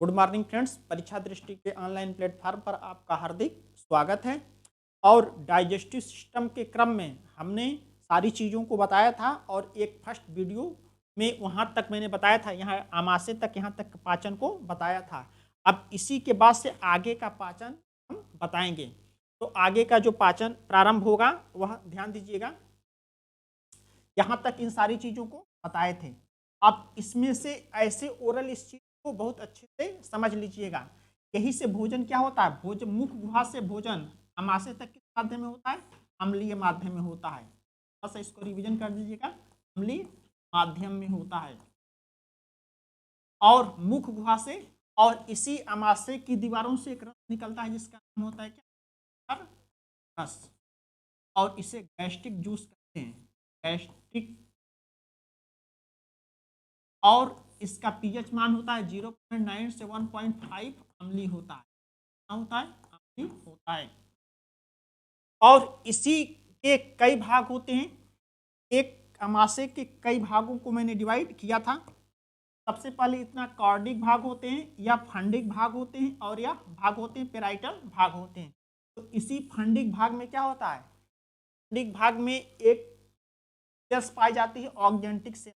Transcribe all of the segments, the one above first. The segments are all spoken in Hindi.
गुड मॉर्निंग फ्रेंड्स, परीक्षा दृष्टि के ऑनलाइन प्लेटफॉर्म पर आपका हार्दिक स्वागत है। और डाइजेस्टिव सिस्टम के क्रम में हमने सारी चीज़ों को बताया था और एक फर्स्ट वीडियो में वहाँ तक मैंने बताया था, यहाँ आमाशय तक, यहाँ तक पाचन को बताया था। अब इसी के बाद से आगे का पाचन हम बताएंगे। तो आगे का जो पाचन प्रारंभ होगा वह ध्यान दीजिएगा, यहाँ तक इन सारी चीज़ों को बताए थे। अब इसमें से ऐसे ओरल इस चीज़ को बहुत अच्छे से समझ लीजिएगा। यही से भोजन क्या होता है, भोजन मुख गुहा से भोजन आमाशय तक किस माध्यम में होता है, अम्लीय माध्यम में होता है। बस इसको रिवीजन कर दीजिएगा, अम्लीय माध्यम में होता है। और मुख गुहा से और इसी आमाशय की दीवारों से एक रस निकलता है जिसका नाम होता है क्या, रस। और इसे गैस्ट्रिक जूस कहते हैं, गैस्ट्रिक। और इसका पीएच मान होता है 0.9 से 1.5 अम्लीय होता है। क्या होता है, अम्लीय होता है। और इसी के कई भाग होते हैं। एक आमाशय के कई भागों को मैंने डिवाइड किया था। सबसे पहले इतना कॉर्डिक भाग होते हैं या फंडिक भाग होते हैं, और या भाग होते हैं पेराइटल भाग होते हैं। तो इसी फंडिक भाग में क्या होता है, फंडिक भाग में एक सेल्स पाई जाती है ऑक्जेंटिक सेल,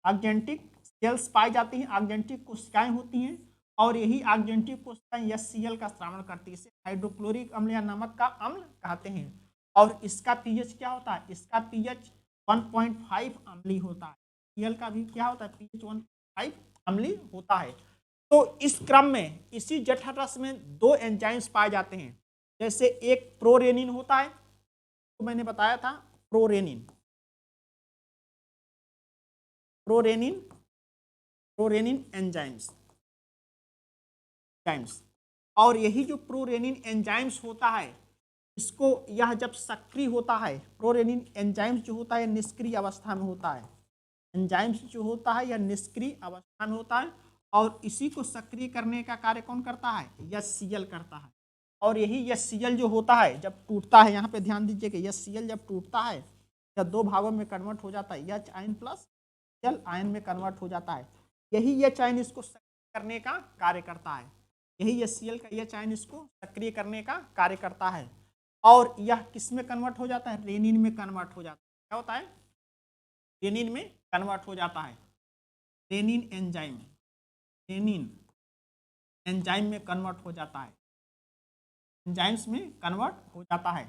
ऑक्जेंटिक सेल्स पाई जाती हैं, ऑक्जेंटिक कोशिकाएं होती हैं। और यही ऑक्जेंटिक कोशिकाएं HCl का स्रावण करती है। इसे हाइड्रोक्लोरिक अम्ल या नमक का अम्ल कहते हैं। और इसका पीएच क्या होता है, इसका पीएच 1.5 अम्लीय होता है। Cl का भी क्या होता है, पीएच 1.5 अम्लीय होता है। तो इस क्रम में इसी जठर रस में दो एंजाइम्स पाए जाते हैं। जैसे एक प्रोरेनिन होता है, तो मैंने बताया था प्रोरेनिन, प्रोरेनिन, प्रोरेनिन एंजाइम्स। और यही जो प्रोरेनिन एंजाइम्स होता है, इसको यह जब सक्रिय होता है, प्रोरेनिन एंजाइम्स जो होता है निष्क्रिय अवस्था में होता है। एंजाइम्स जो होता है यह निष्क्रिय अवस्था में होता है। और इसी को सक्रिय करने का कार्य कौन करता है, HCl करता है। और यही HCl जो होता है जब टूटता है, यहाँ पे ध्यान दीजिएगा, HCl जब टूटता है या दो भागों में कन्वर्ट हो जाता है, H ion plus Cl ion में कन्वर्ट हो जाता है। यही H आयन इसको सक्रिय करने का कार्य करता है। यही HCl का H आयन इसको सक्रिय करने का कार्य करता है। और यह किस में कन्वर्ट हो जाता है, रेनिन में कन्वर्ट हो जाता है। क्या होता है, रेनिन में कन्वर्ट हो जाता है। रेनिन एंजाइम, रेनिन एंजाइम में कन्वर्ट हो जाता है, एंजाइम्स में कन्वर्ट हो जाता है।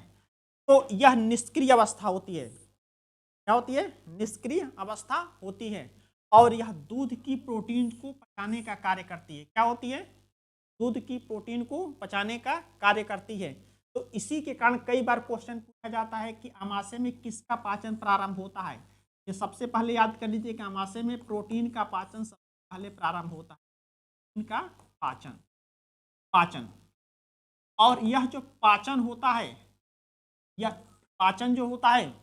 तो यह निष्क्रिय अवस्था होती है। क्या होती है, निष्क्रिय अवस्था होती है। और यह दूध की प्रोटीन को पचाने का कार्य करती है। क्या होती है, दूध की प्रोटीन को पचाने का कार्य करती है। तो इसी के कारण कई बार क्वेश्चन पूछा जाता है कि आमाशय में किसका पाचन प्रारंभ होता है। ये सबसे पहले याद कर लीजिए कि आमाशय में प्रोटीन का पाचन सबसे पहले प्रारंभ होता है, इनका पाचन, पाचन। और यह जो पाचन होता है, यह पाचन जो होता है,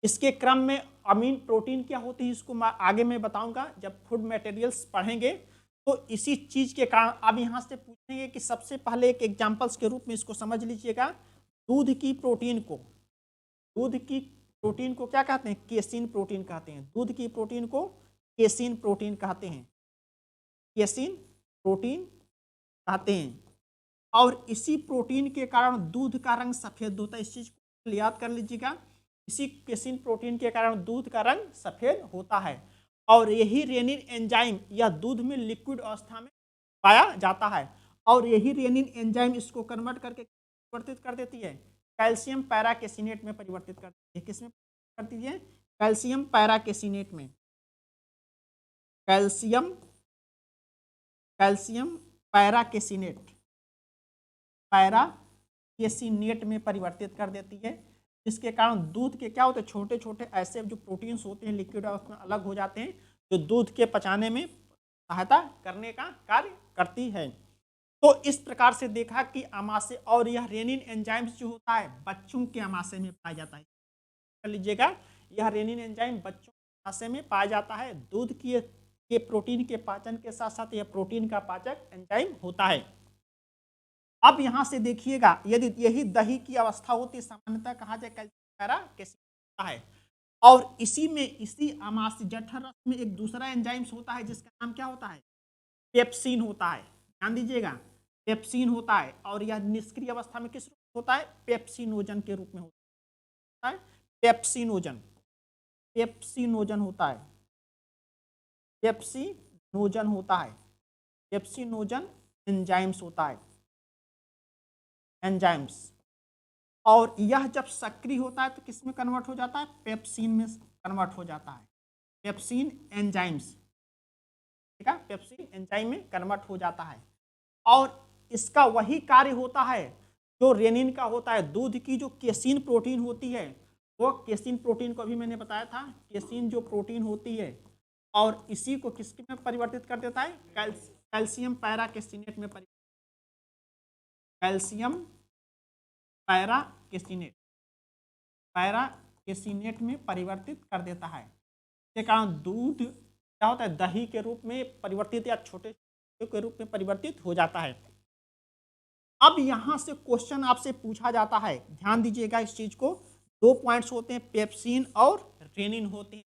इसके क्रम में अमीन प्रोटीन क्या होती है, इसको आगे मैं बताऊंगा जब फूड मटेरियल्स पढ़ेंगे। तो इसी चीज के कारण अब यहां से पूछेंगे कि सबसे पहले एक एग्जांपल्स के रूप में इसको समझ लीजिएगा। दूध की प्रोटीन को, दूध की प्रोटीन को क्या कहते हैं, केसिन प्रोटीन कहते हैं। दूध की प्रोटीन को केसिन प्रोटीन कहते हैं, केसिन प्रोटीन कहते हैं। और इसी प्रोटीन के कारण दूध का रंग सफेद होता है। इस चीज को याद कर लीजिएगा, इसी केसिन प्रोटीन के कारण दूध का रंग सफेद होता है। और यही रेनिन एंजाइम यह दूध में लिक्विड अवस्था में पाया जाता है। और यही रेनिन एंजाइम इसको कन्वर्ट करके परिवर्तित कर देती है, कैल्शियम पैराकेसिनेट में परिवर्तित कर देती है। किसमें करती है, कैल्शियम पैराकेसिनेट में, कैल्शियम, कैल्शियम पैराकेसिनेट, पैराकेसिनेट में परिवर्तित कर देती है। जिसके कारण दूध के क्या होते हैं, छोटे छोटे ऐसे जो प्रोटीन्स होते हैं लिक्विड अवस्था में अलग हो जाते हैं, जो दूध के पचाने में सहायता करने का कार्य करती है। तो इस प्रकार से देखा कि आमाशय, और यह रेनिन एंजाइम्स जो होता है बच्चों के आमाशय में पाया जाता है। कर लीजिएगा, यह रेनिन एंजाइम बच्चों के आमाशय में पाया जाता है। दूध के प्रोटीन के पाचन के साथ साथ यह प्रोटीन का पाचक एंजाइम होता है। अब यहां से देखिएगा, यदि यही दही की अवस्था होती, सामान्यतः कहा जाए कैल्शियम पैराकेसिनेट होता है। और इसी आमाशय जठर में एक दूसरा एंजाइम्स होता है जिसका नाम क्या होता है, पेप्सिन होता है। ध्यान दीजिएगा, पेप्सिन होता है और यह निष्क्रिय अवस्था में किस रूप में होता है, पेप्सिनोजन के रूप में होता है। पेप्सिनोजन, पेप्सिनोजन होता है, पेप्सिनोजन होता है, पेप्सिनोजन एंजाइम्स होता है, एंजाइम्स। और यह जब सक्रिय होता है तो किस में कन्वर्ट हो जाता है, पेप्सिन में कन्वर्ट हो जाता है, पेप्सिन एंजाइम्स, ठीक है, पेप्सिन एंजाइम में कन्वर्ट हो जाता है। और इसका वही कार्य होता है जो रेनिन का होता है। दूध की जो केसिन प्रोटीन होती है, वो केसिन प्रोटीन को अभी मैंने बताया था, केसिन जो प्रोटीन होती है और इसी को किसके में परिवर्तित कर देता है, कैल्शियम पैराकेसिनेट में, कैल्शियम पैराकेसिनेट, पैराकेसिनेट में परिवर्तित कर देता है। इसके कारण दूध क्या होता है, दही के रूप में परिवर्तित या छोटे के रूप में परिवर्तित हो जाता है। अब यहां से क्वेश्चन आपसे पूछा जाता है, ध्यान दीजिएगा इस चीज को, दो पॉइंट्स होते हैं, पेप्सिन और रेनिन होते हैं।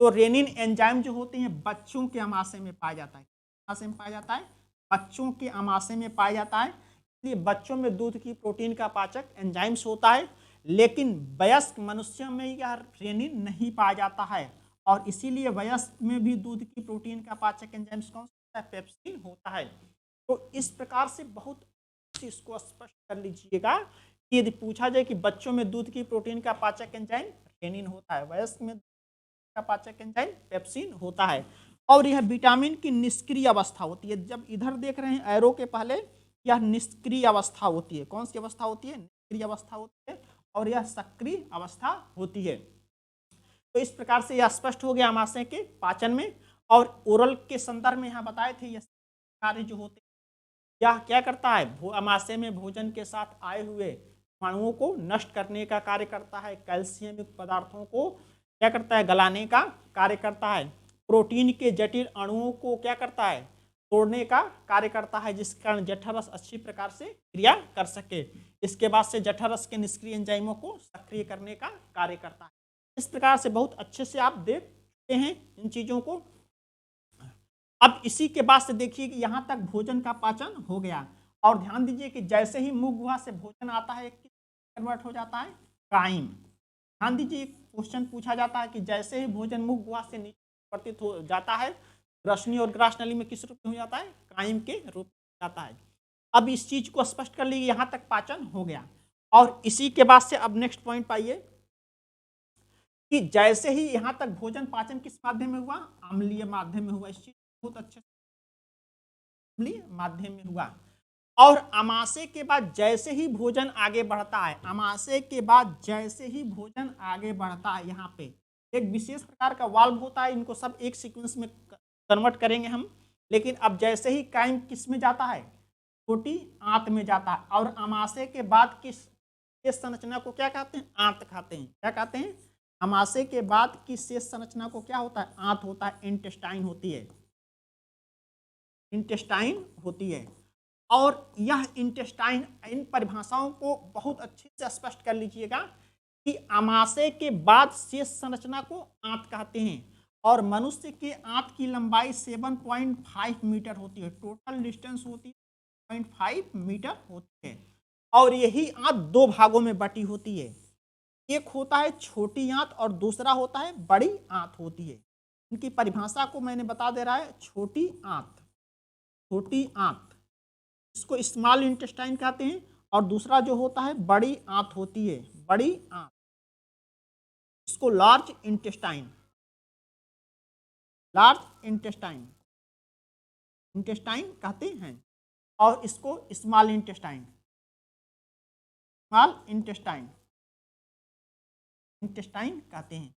तो रेनिन एंजाइम जो होते हैं बच्चों के आमाशय में पाया जाता है, आमाशय में पाया जाता है, बच्चों के आमाशय में पाया जाता है। इसलिए बच्चों में दूध की प्रोटीन का पाचक एंजाइम्स होता है, लेकिन वयस्क मनुष्यों में यह रेनिन नहीं पाया जाता है और इसीलिए वयस्क में भी दूध की प्रोटीन का पाचक एंजाइम्स कौन सा होता है, पेप्सिन होता है। तो इस प्रकार से बहुत इसको स्पष्ट कर लीजिएगा कि यदि पूछा जाए कि बच्चों में दूध की प्रोटीन का पाचक एंजाइम रेनिन होता है, वयस्क में का पाचक एंजाइम पेप्सिन होता है। और यह विटामिन की निष्क्रिय अवस्था होती है। जब इधर देख रहे हैं एरो के पहले, यह निष्क्रिय अवस्था होती है। कौन सी अवस्था होती है, निष्क्रिय अवस्था होती है, और यह सक्रिय अवस्था होती है। तो इस प्रकार से यह स्पष्ट हो गया आमाशय के पाचन में। और ओरल के संदर्भ में यहाँ बताए थे, यह कार्य जो होते हैं, यह क्या करता है, आमाशय में भोजन के साथ आए हुए अणुओं को नष्ट करने का कार्य करता है, कैल्शियम युक्त पदार्थों को क्या करता है, गलाने का कार्य करता है, प्रोटीन के जटिल अणुओं को क्या करता है, तोड़ने का कार्य करता है, जिस कारण जठररस अच्छी प्रकार से क्रिया कर सके। इसके बाद से जठररस के निष्क्रिय एंजाइमों को सक्रिय करने का कार्य करता है। इस प्रकार से बहुत अच्छे से आप देख सकते हैं इन चीजों को। अब इसी के बाद से देखिए कि यहाँ तक भोजन का पाचन हो गया, और ध्यान दीजिए कि जैसे ही मुख गुहा से भोजन आता है कन्वर्ट हो जाता है काइम। ध्यान दीजिए, क्वेश्चन पूछा जाता है कि जैसे ही भोजन मुख गुहा से नीचे परिवर्तित हो जाता है, ग्रसनी और ग्रास नली में किस रूप में हो जाता है, काइम के रूप में जाता है। अब इस चीज को स्पष्ट कर लीजिए, यहाँ तक पाचन हो गया। और इसी के बाद से अब नेक्स्ट पॉइंट पाइए कि जैसे ही यहाँ तक भोजन पाचन किस माध्यम में हुआ, अम्लीय माध्यम में हुआ। इस चीज बहुत अच्छे अम्लीय माध्यम में हुआ। और आमाशय के बाद जैसे ही भोजन आगे बढ़ता है, आमाशय के बाद जैसे ही भोजन आगे बढ़ता है, यहाँ पे एक विशेष प्रकार का वाल्व होता है, इनको सब एक सीक्वेंस में कन्वर्ट करेंगे हम। लेकिन अब जैसे ही काइम किस में जाता है, छोटी आंत में जाता है। और आमाशय के बाद किस संरचना को क्या कहते हैं, आंत कहते हैं। क्या कहते हैं, आमाशय के बाद की शेष संरचना को क्या होता है, आंत होता है, इंटेस्टाइन होती है, इंटेस्टाइन होती है। और यह इंटेस्टाइन, इन परिभाषाओं को बहुत अच्छे से स्पष्ट कर लीजिएगा कि आमाशय के बाद शेष संरचना को आंत कहते हैं। और मनुष्य के आंत की लंबाई 7.5 मीटर होती है, टोटल डिस्टेंस होती है 0.5 मीटर होती है। और यही आंत दो भागों में बटी होती है, एक होता है छोटी आंत और दूसरा होता है बड़ी आंत होती है। इनकी परिभाषा को मैंने बता दे रहा है, छोटी आंत, छोटी आंत, इसको स्मॉल इंटेस्टाइन कहते हैं। और दूसरा जो होता है बड़ी आंत होती है, बड़ी आंत, इसको large intestine, large intestine, intestine कहते हैं। और इसको small intestine, small intestine, intestine कहते हैं।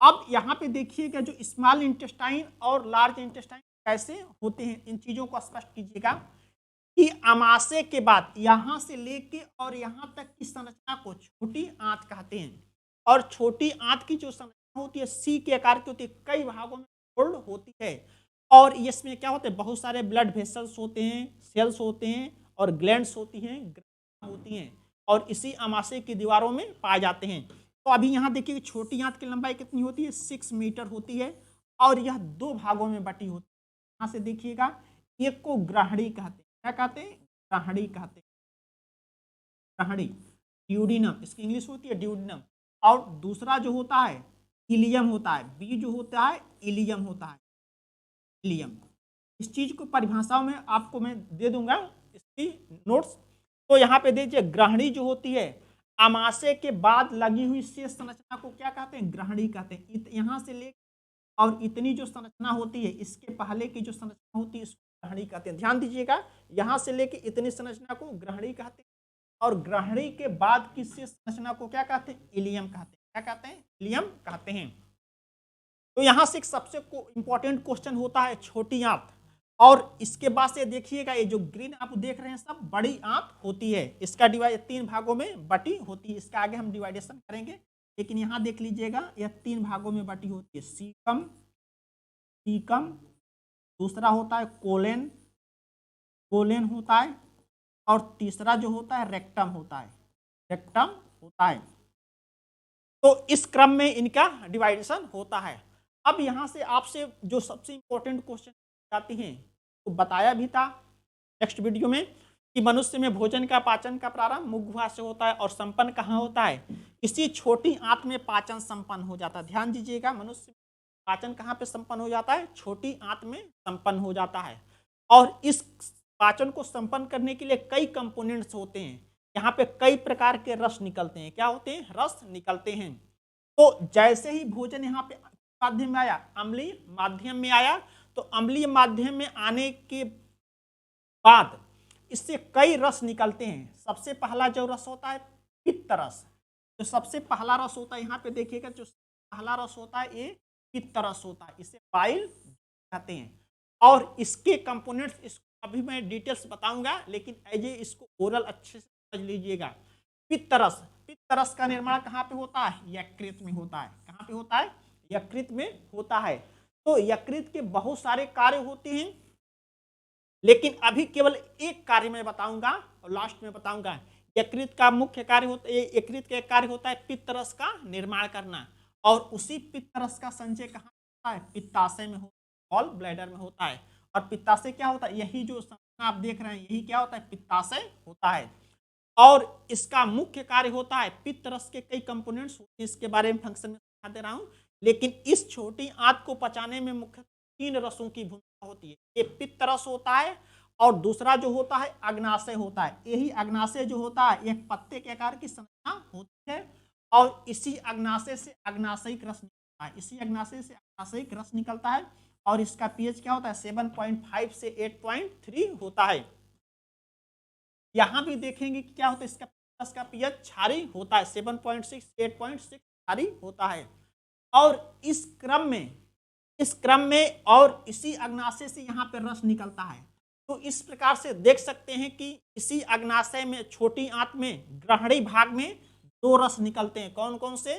अब यहाँ पे देखिएगा जो स्मॉल इंटेस्टाइन और लार्ज इंटेस्टाइन कैसे होते हैं, इन चीजों को स्पष्ट कीजिएगा कि आमाशय के बाद यहाँ से लेके और यहाँ तक की संरचना को छोटी आंत कहते हैं। और छोटी आंत की जो संरचना होती है सी के आकार की होती है, कई भागों में फोल्ड होती है। और इसमें क्या होते हैं, बहुत सारे ब्लड वेसल्स होते हैं, सेल्स होते हैं, और ग्लैंड्स होती हैं, होती हैं, और इसी आमाशय की दीवारों में पाए जाते हैं। तो अभी यहाँ देखिए कि छोटी आंत की लंबाई कितनी होती है, 6 मीटर होती है और यह 2 भागों में बटी होती है। यहाँ से देखिएगा, एक को ग्राहड़ी कहते हैं, क्या कहते हैं, ग्राहड़ी कहते हैं, ग्राहड़ी, ड्यूडिनम, इसकी इंग्लिश होती है ड्यूडिनम। और दूसरा जो होता है इलियम होता है, बी जो होता है इलियम होता है, इलियम। इस चीज को परिभाषाओं में आपको मैं दे दूंगा इसकी नोट्स। तो यहाँ पे देखिए, ग्रहणी जो होती है, अमाशय के बाद लगी हुई शेष संरचना को क्या कहते हैं, ग्रहणी कहते हैं। यहाँ से ले और इतनी जो संरचना होती है, इसके पहले की जो संरचना होती है, इसको ग्रहणी कहते हैं। ध्यान दीजिएगा, यहाँ से लेके इतनी संरचना को ग्रहणी कहते हैं और ग्रहणी के बाद की शेष संरचना को क्या कहते हैं, इलियम कहते हैं। क्या कहते हैं, इलियम कहते हैं। तो यहाँ से एक सबसे इंपॉर्टेंट क्वेश्चन होता है छोटी आंत, और इसके बाद से देखिएगा ये जो ग्रीन आप देख रहे हैं सब बड़ी आंत होती है। इसका डिवाइड 3 भागों में बटी होती है। इसका आगे हम डिवाइडेशन करेंगे, लेकिन यहाँ देख लीजिएगा यह 3 भागों में बटी होती है। सीकम, सीकम, दूसरा होता है कोलेन, कोलेन होता है, और तीसरा जो होता है रेक्टम होता है, रेक्टम होता है। तो इस क्रम में इनका डिवाइडेशन होता है। अब यहाँ से आपसे जो सबसे इंपॉर्टेंट क्वेश्चन आती हैं, तो बताया भी था नेक्स्ट वीडियो में कि मनुष्य में भोजन का पाचन का प्रारंभ मुख गुहा से होता है और संपन्न कहाँ होता है, इसी छोटी आंत में पाचन संपन्न हो जाता है। ध्यान दीजिएगा, मनुष्य पाचन कहाँ पे संपन्न हो जाता है, छोटी आंत में संपन्न हो जाता है। और इस पाचन को संपन्न करने के लिए कई कंपोनेंट्स होते हैं। यहाँ पे कई प्रकार के रस निकलते हैं। क्या होते हैं, रस निकलते हैं। तो जैसे ही भोजन यहाँ पे माध्यम में आया, अम्लीय माध्यम में आया, तो अम्लीय माध्यम में आने के बाद इससे कई रस निकलते हैं। सबसे पहला जो रस होता है पित्त रस, जो सबसे पहला रस होता है, यहाँ पे देखिएगा, जो पहला रस होता है ये पित्त रस होता है, इसे बाइल कहते हैं। और इसके कंपोनेंट्स इसको अभी मैं डिटेल्स बताऊंगा, लेकिन एजे इसको ओरल अच्छे से समझ लीजिएगा। पित्त रस, पित्त रस का निर्माण कहाँ पे होता है, यकृत में होता है। कहाँ पे होता है, यकृत में होता है। तो यकृत के बहुत सारे कार्य होते हैं, लेकिन अभी केवल एक कार्य मैं बताऊंगा और लास्ट में बताऊंगा। यकृत का मुख्य कार्य होता है, यकृत का एक कार्य होता है पित्त रस का निर्माण करना, और उसी पित्त रस का संचय कहाँ होता है, पित्ताशय में होता है, गॉल ब्लैडर में होता है। और पित्ताशय क्या होता है, यही जो संरचना आप देख रहे हैं, यही क्या होता है, पित्ताशय होता है। और इसका मुख्य कार्य होता है, पित्त रस के कई कंपोनेंट्स होते हैं, इसके बारे में फंक्शन में बता दे रहा हूं, लेकिन इस छोटी आंत को पचाने में मुख्य 3 रसों की भूमिका होती है। एक पित्त रस होता है, और दूसरा जो होता है अग्नाशय होता है। यही अग्नाशय जो होता है एक पत्ते के आकार की संरचना होती है, और इसी अग्नाशय से अग्नाशयिक रस निकलता है। इसी अग्नाशय से अग्नाशयिक रस निकलता है, और इसका पीएच क्या होता है, 7.5 से 8.3 होता है। यहां भी देखेंगे कि क्या होता है, इसका पीएच क्षारीय होता है, 7.6 से 8.6 क्षारीय होता है। और इस क्रम में और इसी अग्नाशय से यहाँ पे रस निकलता है। तो इस प्रकार से देख सकते हैं कि इसी अग्नाशय में, छोटी आंत में, ग्रहणी भाग में 2 रस निकलते हैं। कौन कौन से,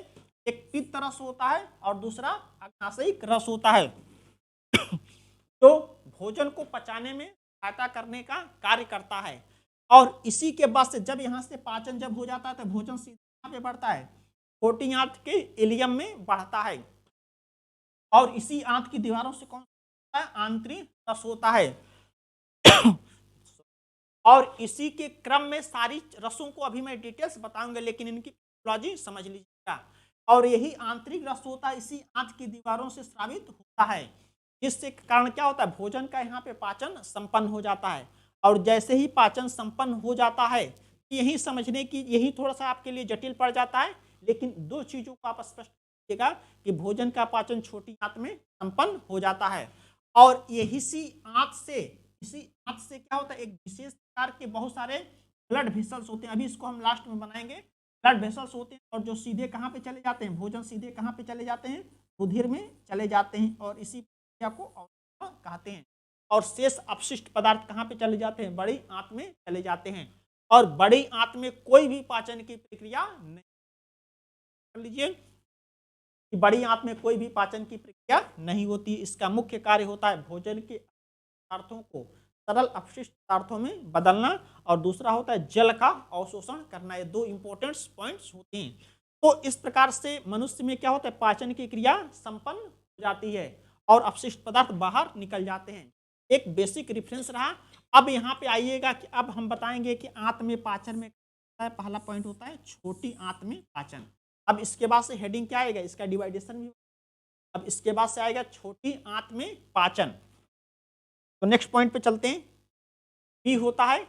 एक पित्त रस होता है और दूसरा अग्नाशयिक रस होता है, जो भोजन को पचाने में सहायता करने का कार्य करता है। और इसी के बाद से जब यहाँ से पाचन जब हो जाता है, तो भोजन सीधे कहाँ पे बढ़ता है, छोटी आंत के इलियम में बढ़ता है। और इसी आंत की दीवारों से कौन सा आंतरिक रस होता है। और इसी के क्रम में सारी रसों को अभी मैं डिटेल्स बताऊंगा, लेकिन इनकी लॉजी समझ लीजिएगा। और यही आंतरिक रस होता है, इसी आंत की दीवारों से स्रावित होता है, जिससे कारण क्या होता है, भोजन का यहाँ पे पाचन संपन्न हो जाता है। और जैसे ही पाचन संपन्न हो जाता है, यही समझने की, यही थोड़ा सा आपके लिए जटिल पड़ जाता है, लेकिन 2 चीजों को आप स्पष्ट कीजिएगा कि भोजन का पाचन छोटी आंत में संपन्न हो जाता है। और यही इसी आंत से क्या होता है, एक विशेष प्रकार के बहुत सारे ब्लड वेसल्स होते हैं। अभी इसको हम लास्ट में बनाएंगे। ब्लड वेसल्स होते हैं, और जो सीधे कहाँ पे चले जाते हैं, भोजन सीधे कहाँ पे चले जाते हैं, रुधिर में चले जाते हैं, और इसी प्रक्रिया को अवरोधन कहते हैं। और शेष अपशिष्ट पदार्थ कहाँ पे चले जाते हैं, बड़ी आंत में चले जाते हैं। और बड़ी आंत में कोई भी पाचन की प्रक्रिया नहीं, कर लीजिए कि बड़ी आंत में कोई भी पाचन की प्रक्रिया नहीं होती। इसका मुख्य कार्य होता है भोजन के पदार्थों को तरल अपशिष्ट पदार्थों में बदलना, और दूसरा होता है जल का अवशोषण करना। ये 2 इंपॉर्टेंट पॉइंट्स होते हैं। तो इस प्रकार से मनुष्य में क्या होता है, पाचन की क्रिया संपन्न हो जाती है और अपशिष्ट पदार्थ बाहर निकल जाते हैं। एक बेसिक रेफरेंस रहा। अब यहाँ पे आइएगा कि अब हम बताएंगे कि आंत में पाचन में पहला पॉइंट होता है छोटी आंत में पाचन। अब इसके बाद से हेडिंग क्या आएगा, इसका डिवाइडेशन भी। अब इसके बाद से आएगा छोटी आंत में पाचन। तो नेक्स्ट पॉइंट पे चलते हैं। बी होता है,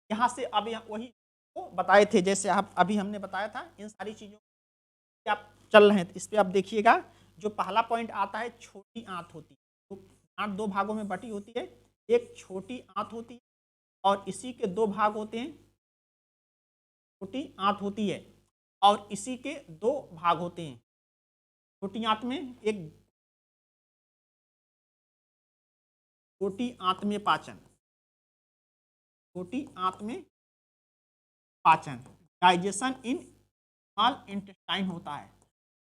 यहाँ से अब वही को बताए थे, जैसे आप अभी हमने बताया था, इन सारी चीजों पे आप चल रहे हैं। तो इस पे आप देखिएगा, जो पहला पॉइंट आता है छोटी आंत होती है। तो आंत दो भागों में बटी होती है, एक छोटी आंत होती है और इसी के दो भाग होते हैं। छोटी आंत होती है और इसी के दो भाग होते हैं। छोटी आंत में एक छोटी आंत में पाचन, छोटी आंत में पाचन, डाइजेशन इन स्मॉल इंटेस्टाइन होता है।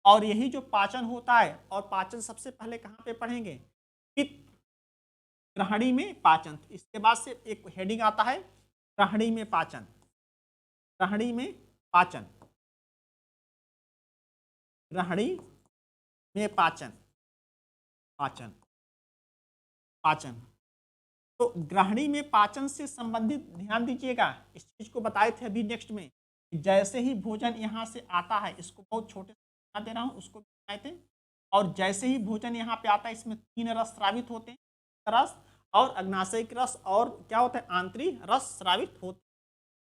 और यही जो पाचन होता है, और पाचन सबसे पहले कहाँ पे पढ़ेंगे, पित्त ग्रहणी में पाचन। इसके बाद से एक हेडिंग आता है ग्रहणी में पाचन, ग्रहणी में पाचन, ग्रहणी में पाचन, पाचन, पाचन। तो ग्रहणी में पाचन से संबंधित ध्यान दीजिएगा, इस चीज को बताए थे अभी नेक्स्ट में। जैसे ही भोजन यहाँ से आता है, इसको बहुत छोटे से बता दे रहा हूँ, उसको बताए थे। और जैसे ही भोजन यहाँ पे आता है, इसमें तीन रस स्रावित होते हैं, रस और अग्नाशयिक रस और क्या होता है, आंतरिक रस स्रावित होते हैं।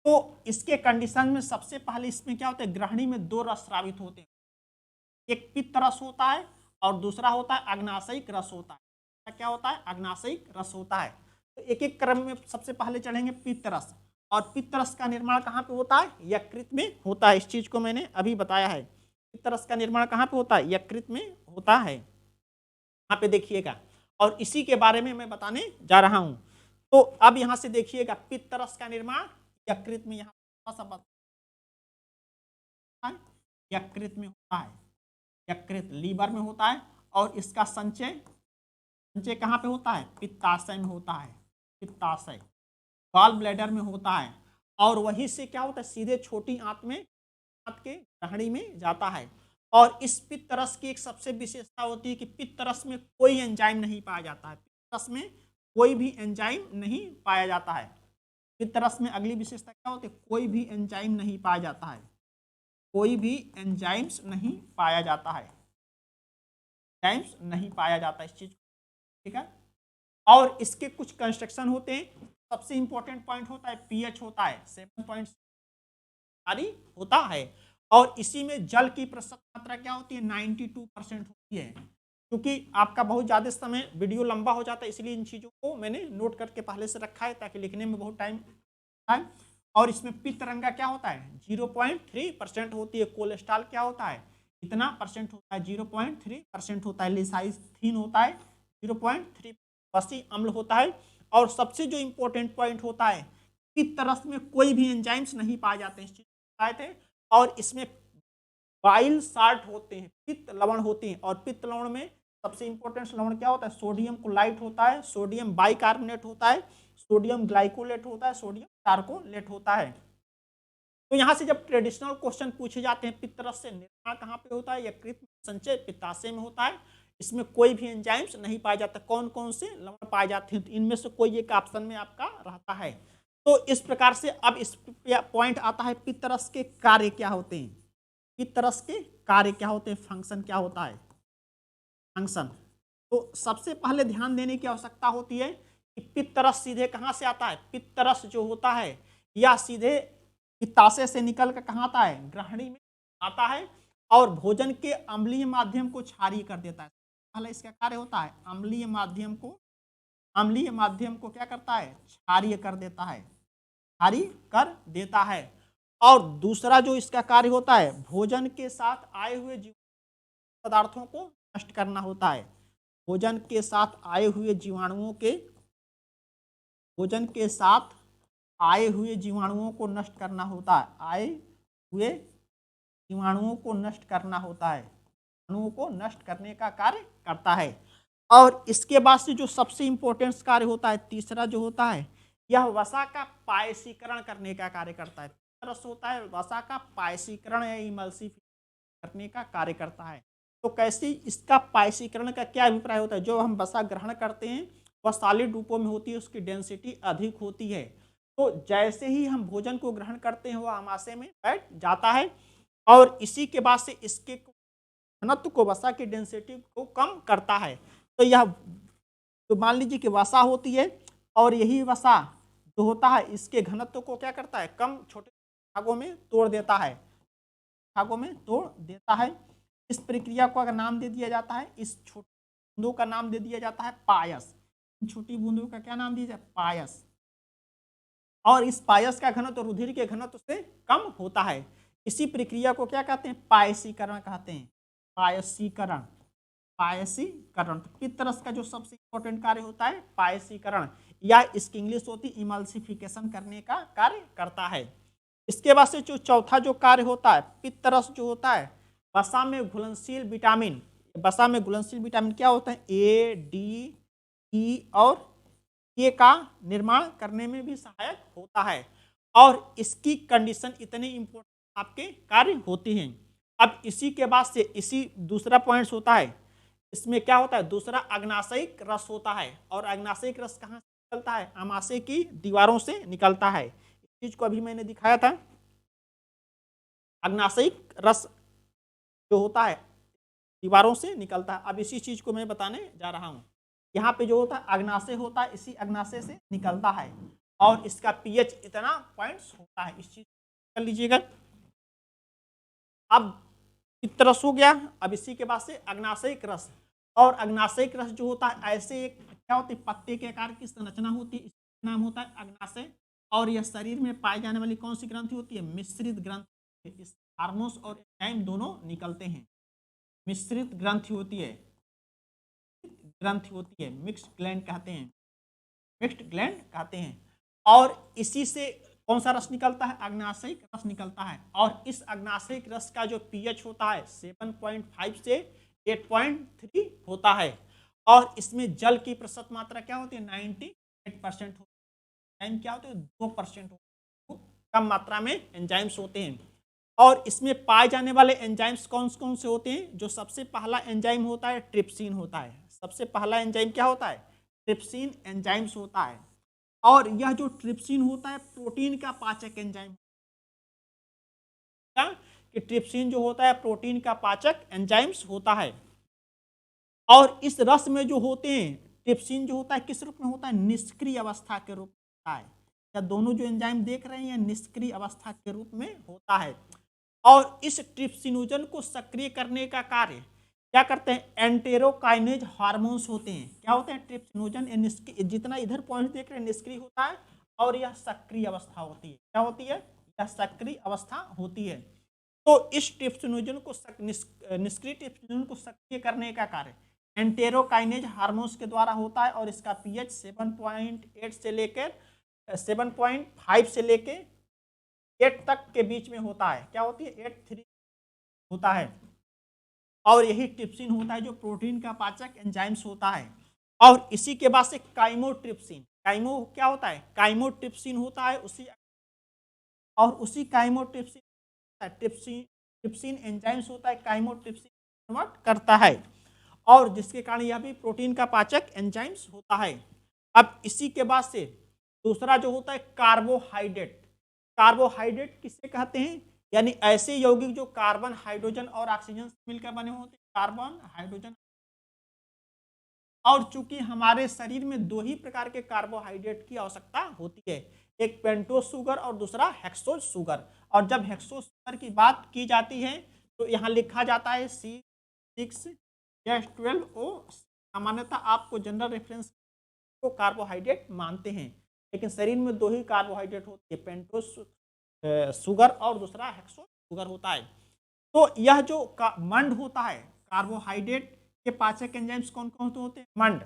तो इसके कंडीशन में सबसे पहले इसमें क्या होता है, ग्रहणी में दो रस स्रावित होते हैं। एक पित्त रस होता है और दूसरा होता है अग्नाशयिक रस होता है। क्या होता है, अग्नाशयिक रस होता है। तो एक एक क्रम में सबसे पहले चढ़ेंगे पित्त रस। और पित्त रस का निर्माण कहाँ पे होता है, यकृत में होता है। इस चीज को मैंने अभी बताया है। पित्त रस का निर्माण कहाँ पे होता है, यकृत में होता है। यहाँ पे देखिएगा, और इसी के बारे में मैं बताने जा रहा हूं। तो अब यहां से देखिएगा, पित्त रस का निर्माण यकृत में, यहाँ यकृत में होता है, यकृत लीवर में होता है। और इसका संचय, संचय कहाँ पे होता है, पित्ताशय में होता है, पित्ताशय, गॉल ब्लैडर में होता है। और वहीं से क्या होता है, सीधे छोटी आंत में, आंत के ग्रहणी में जाता है। और इस पित्त रस की एक सबसे विशेषता होती है कि पित्त रस में कोई एंजाइम नहीं पाया जाता है। पित्त रस में कोई भी एंजाइम नहीं पाया जाता है। पित्त रस में अगली विशेषता क्या होती है, कोई भी एंजाइम नहीं पाया जाता है, कोई भी एंजाइम्स नहीं पाया जाता है, एंजाइम्स नहीं पाया जाता इस चीज, ठीक है। और इसके कुछ कंस्ट्रक्शन होते हैं। सबसे इंपॉर्टेंट पॉइंट होता है पीएच होता है 7.6 होता है। और इसी में जल की प्रतिशत मात्रा क्या होती है, 92% होती है। क्योंकि आपका बहुत ज़्यादा समय वीडियो लंबा हो जाता है, इसलिए इन चीज़ों को मैंने नोट करके पहले से रखा है, ताकि लिखने में बहुत टाइम है। और इसमें पित्त रंगा क्या होता है, 0.3% होती है। कोलेस्ट्रॉल क्या होता है, इतना परसेंट होता है, 0.3% होता है। लिसाइसिन होता है 0.3, वसी अम्ल होता है। और सबसे जो इंपॉर्टेंट पॉइंट होता है, पित्त रस में कोई भी एंजाइम्स नहीं पाए जाते हैं, इस चीज बताए थे। और इसमें बाइल साल्ट होते हैं, पित्त लवण होते हैं। और पित्त लवण में सबसे इंपॉर्टेंट लवण क्या होता है, सोडियम क्लोराइड होता है, सोडियम बाइकार्बोनेट होता है, सोडियम ग्लाइकोलेट होता है, सोडियम टार्कोलेट होता है। तो यहाँ से जब ट्रेडिशनल क्वेश्चन पूछे जाते हैं, पित्त रस से निर्माण कहाँ पे होता है, यकृत, संचय पित्ताशय में होता है। इसमें कोई भी एंजाइम्स नहीं पाए जाते। कौन कौन से लवण पाए जाते हैं, तो इनमें से कोई एक ऑप्शन में आपका रहता है। तो इस प्रकार से अब इस पॉइंट आता है, पित्त रस के कार्य क्या होते हैं, पित्त रस के कार्य क्या होते हैं, फंक्शन क्या होता है, फंक्शन। तो सबसे पहले ध्यान देने की आवश्यकता होती है कि पित्त रस सीधे कहाँ से आता है। पित्त रस जो होता है, या सीधे पित्ताशय से निकल कर कहाँ आता है, ग्रहणी में आता है। और भोजन के अम्लीय माध्यम को क्षारीय कर देता है। पहले इसका कार्य होता है, अम्लीय माध्यम को, अम्लीय माध्यम को क्या करता है, क्षारीय कर देता है, क्षारीय कर देता है। और दूसरा जो इसका कार्य होता है, भोजन के साथ आए हुए जीवाणु पदार्थों को नष्ट करना होता है। भोजन के साथ आए हुए जीवाणुओं के, भोजन के साथ आए हुए जीवाणुओं को नष्ट करना होता है, आए हुए जीवाणुओं को नष्ट करना होता है, जीवाणुओं को नष्ट करने का कार्य करता है। और इसके बाद से जो सबसे इंपॉर्टेंट कार्य होता है, तीसरा जो होता है, यह वसा का पायसीकरण करने का कार्य करता है। रस होता है वसा का पायसीकरण या इमल्सिफिकेशन करने का कार्य करता है। तो कैसे इसका पायसीकरण का क्या अभिप्राय होता है? जो हम वसा ग्रहण करते हैं वह सॉलिड रूपों में होती है, उसकी डेंसिटी अधिक होती है। तो जैसे ही हम भोजन को ग्रहण करते हैं वह आमाशय में बैठ जाता है और इसी के बाद से इसके घनत्व को, वसा की डेंसिटी को कम करता है। तो यह, तो मान लीजिए कि वसा होती है और यही वसा जो होता है इसके घनत्व को क्या करता है, कम छोटे भागों में तोड़ देता है, भागों में तोड़ देता है। इस प्रक्रिया को अगर नाम दे दिया जाता है, इस छोटी बूंदों का नाम दे दिया जाता है पायस। इन छोटी बूंदों का क्या नाम दिया जाए? पायस। और इस पायस का घनत्व रुधिर के घनत्व से कम होता है। इसी प्रक्रिया को क्या कहते हैं? पायसीकरण कहते हैं। पायसीकरण, पायसीकरण। तो पित्तरस का जो सबसे इंपॉर्टेंट कार्य होता है पायसीकरण, या इसकी इंग्लिश होती है इमल्सिफिकेशन करने का कार्य करता है। इसके बाद से जो चौथा जो कार्य होता है, पित्तरस जो होता है वसा में घुलनशील विटामिन, वसा में घुलनशील विटामिन क्या होता है? ए, डी, ई और के का निर्माण करने में भी सहायक होता है और इसकी कंडीशन इतनी इंपॉर्टेंट आपके कार्य होती हैं। अब इसी के बाद से इसी दूसरा पॉइंट होता है, इसमें क्या होता है? दूसरा अग्नाशयिक रस होता है। और अग्नाशयिक रस कहाँ से निकलता है? आमाशय की दीवारों से निकलता है। इस चीज को अभी मैंने दिखाया था। अग्नाशयिक रस जो होता है दीवारों से निकलता है। अब इसी चीज को मैं बताने जा रहा हूं। यहाँ पे जो होता है अग्नाशय होता है, इसी अग्नाशय से निकलता है और इसका पीएच इतना पॉइंट्स होता है। इस चीज कर लीजिएगा। अब पित्तरस हो गया। अब इसी के बाद से अग्नाशयिक रस, और अग्नाशयिक रस जो होता है ऐसे एक क्या होती है, पत्ते के आकार की संरचना होती है, इसका नाम होता है अग्नाशय। और यह शरीर में पाई जाने वाली कौन सी ग्रंथि होती है? मिश्रित ग्रंथि। इस हार्मोन्स और एंजाइम दोनों निकलते हैं। मिश्रित ग्रंथि होती है, ग्रंथि होती है, मिक्स्ड ग्लैंड कहते हैं, मिक्स्ड ग्लैंड कहते हैं। और इसी से कौन सा रस निकलता है? अग्नाशयिक रस निकलता है। और इस अग्नाशयिक रस का जो पीएच होता है 7.5 से 8.3 होता है। और इसमें जल की प्रतिशत मात्रा क्या होती है? 98% होती है। क्या होते हैं? 2% होते हैं। कम मात्रा में एंजाइम्स होते हैं। और इसमें पाए जाने वाले एंजाइम्स कौन कौन से होते हैं? जो सबसे पहला एंजाइम होता है ट्रिप्सिन होता है। सबसे पहला एंजाइम क्या होता है? ट्रिप्सिन एंजाइम्स होता है। और यह जो ट्रिप्सिन होता है प्रोटीन का पाचक एंजाइम, कि ट्रिप्सिन जो होता है प्रोटीन का पाचक एंजाइम्स होता है। और इस रस में जो होते हैं ट्रिप्सिन जो होता है किस रूप में होता है? निष्क्रिय अवस्था के रूप में होता है। या दोनों जो एंजाइम देख रहे हैं निष्क्रिय अवस्था के रूप में होता है। और इस ट्रिप्सिनोजन को सक्रिय करने का कार्य क्या करते हैं? एंटेरोकाइनेज हार्मोन्स होते हैं। क्या होते हैं? ट्रिप्सिनोजन जितना इधर पॉइंट देख रहे हैं निष्क्रिय होता है और यह सक्रिय अवस्था होती है। क्या होती है? यह सक्रिय अवस्था होती है। तो इस ट्रिप्सिनोजन को निष्क्रिय ट्रिप्सिनोजन को सक्रिय करने का कार्य एंटेरोकाइनेज हार्मोन्स के द्वारा होता है। और इसका पीएच 7.8 से लेकर 7.5 से लेकर 8 तक के बीच में होता है। क्या होती है? 8.3 होता है। और यही ट्रिप्सिन होता है जो प्रोटीन का पाचक एंजाइम्स होता है। और इसी के बाद से काइमोट्रिप्सिन, काइमो क्या होता है? काइमोट्रिप्सिन होता है उसी, और उसी काइमोट्रिप्सिन ट्रिप्सिन एंजाइम्स होता है, काइमोट्रिप्सिन कन्वर्ट करता है और जिसके कारण यह भी प्रोटीन का पाचक एंजाइम्स होता है। अब इसी के बाद से दूसरा जो होता है कार्बोहाइड्रेट। कार्बोहाइड्रेट किसे कहते हैं? यानी ऐसे यौगिक जो कार्बन, हाइड्रोजन और ऑक्सीजन से मिलकर बने होते हैं, कार्बन, हाइड्रोजन। और चूंकि हमारे शरीर में दो ही प्रकार के कार्बोहाइड्रेट की आवश्यकता होती है, एक पेंटोस शुगर और दूसरा हेक्सोज शुगर। और जब हेक्सोज शुगर की बात की जाती है तो यहाँ लिखा जाता है C6H12O। सामान्यतः आपको जनरल रेफरेंस को कार्बोहाइड्रेट मानते हैं, लेकिन शरीर में दो ही कार्बोहाइड्रेट होती है, पेंटोस शुगर और दूसरा हेक्सोज शुगर होता है। तो यह जो मंड होता है, कार्बोहाइड्रेट के पाचक एंजाइम्स कौन कौन से होते हैं? मंड।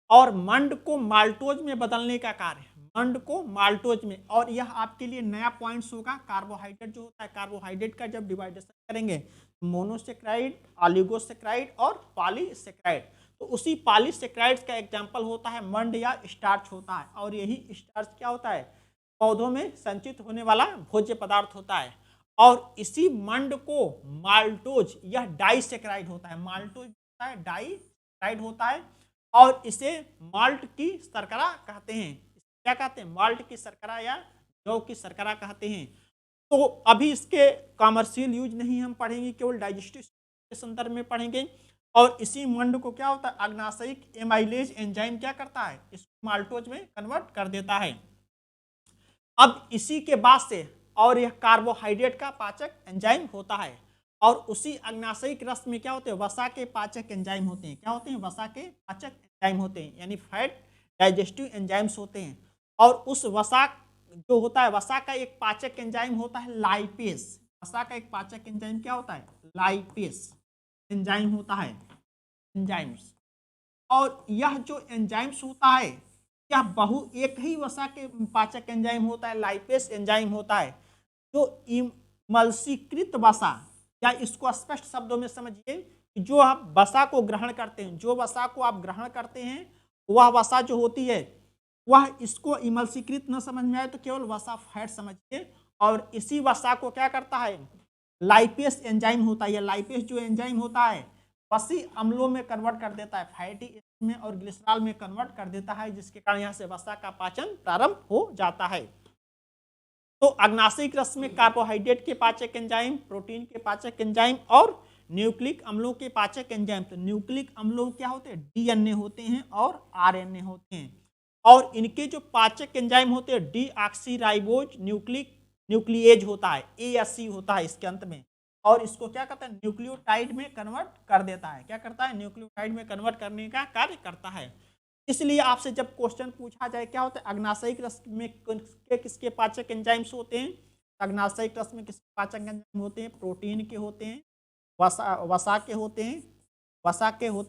और मंड को माल्टोज में बदलने का कार्य, मंड को माल्टोज में। और यह आपके लिए नया पॉइंट्स होगा। कार्बोहाइड्रेट जो होता है, कार्बोहाइड्रेट का जब डिवाइडेशन करेंगे मोनोसेक्राइड, ऑलिगोसेक्राइड और पॉलीसेक्राइड, तो उसी पॉलीसेक्राइड्स का एग्जांपल होता है मंड या स्टार्च होता है। और यही स्टार्च क्या होता है? पौधों में संचित होने वाला भोज्य पदार्थ होता है। और इसी मंड को माल्टोज, यह डाइसेक्राइड होता है, माल्टोज होता है, डाइसेक्राइड होता है, और इसे माल्ट की शर्करा कहते हैं। क्या कहते हैं? माल्ट की शर्करा या जौ की शर्करा कहते हैं। तो अभी इसके कॉमर्शियल यूज नहीं हम पढ़ेंगे, केवल डाइजेस्टिव के संदर्भ में पढ़ेंगे। और इसी मंड को क्या होता है, अग्नाशयिक एमाइलेज एंजाइम क्या करता है, इसको माल्टोज में कन्वर्ट कर देता है। अब इसी के बाद से, और यह कार्बोहाइड्रेट का पाचक एंजाइम होता है, और उसी अग्नाशयिक रस में क्या होते हैं, वसा के पाचक एंजाइम होते हैं। क्या होते हैं? वसा के पाचक एंजाइम होते हैं, यानी फैट डाइजेस्टिव एंजाइम्स होते हैं। और उस वसा जो होता है, वसा का एक पाचक एंजाइम होता है लाइपेस। वसा का एक पाचक एंजाइम क्या होता है? लाइपेस एंजाइम होता है, एंजाइम्स। और यह जो एंजाइम्स होता है, यह एक ही वसा के पाचक एंजाइम होता है, लाइपेस एंजाइम होता है, जो इमल्सीकृत वसा, या इसको स्पष्ट शब्दों में समझिए कि जो आप वसा को ग्रहण करते हैं, जो वसा को आप ग्रहण करते हैं, वह वसा जो होती है, वह इसको इमल्सीकृत न समझ में आए तो केवल वसा फैट समझिए। और इसी वसा को क्या करता है, लाइपेस एंजाइम होता है। यह लाइपेस जो एंजाइम होता है, वसी अम्लों में कन्वर्ट कर देता है, फैटी एसिड में और ग्लिसरॉल में कन्वर्ट कर देता है, जिसके कारण यहाँ से वसा का पाचन प्रारंभ हो जाता है। तो अग्नाशयिक रस में कार्बोहाइड्रेट के पाचक एंजाइम, प्रोटीन के पाचक एंजाइम और न्यूक्लिक अम्लों के पाचक एंजाइम। तो न्यूक्लिक अम्लों क्या होते हैं? डीएनए होते हैं और आरएनए होते हैं। और इनके जो पाचक एंजाइम होते हैं, डीऑक्सीराइबोज न्यूक्लिएज होता है, एएससी होता है इसके अंत में, और इसको क्या करता है, न्यूक्लियोटाइड में कन्वर्ट कर देता है। क्या करता है? न्यूक्लियोटाइड में कन्वर्ट करने का कार्य करता है। इसलिए आपसे जब क्वेश्चन पूछा जाए क्या होता है, अग्नाशयिक रस में किसके पाचक एंजाइम्स होते हैं, अग्नाशयिक रस में किसके पाचक एंजाइम होते हैं? प्रोटीन के होते हैं, वसा के होते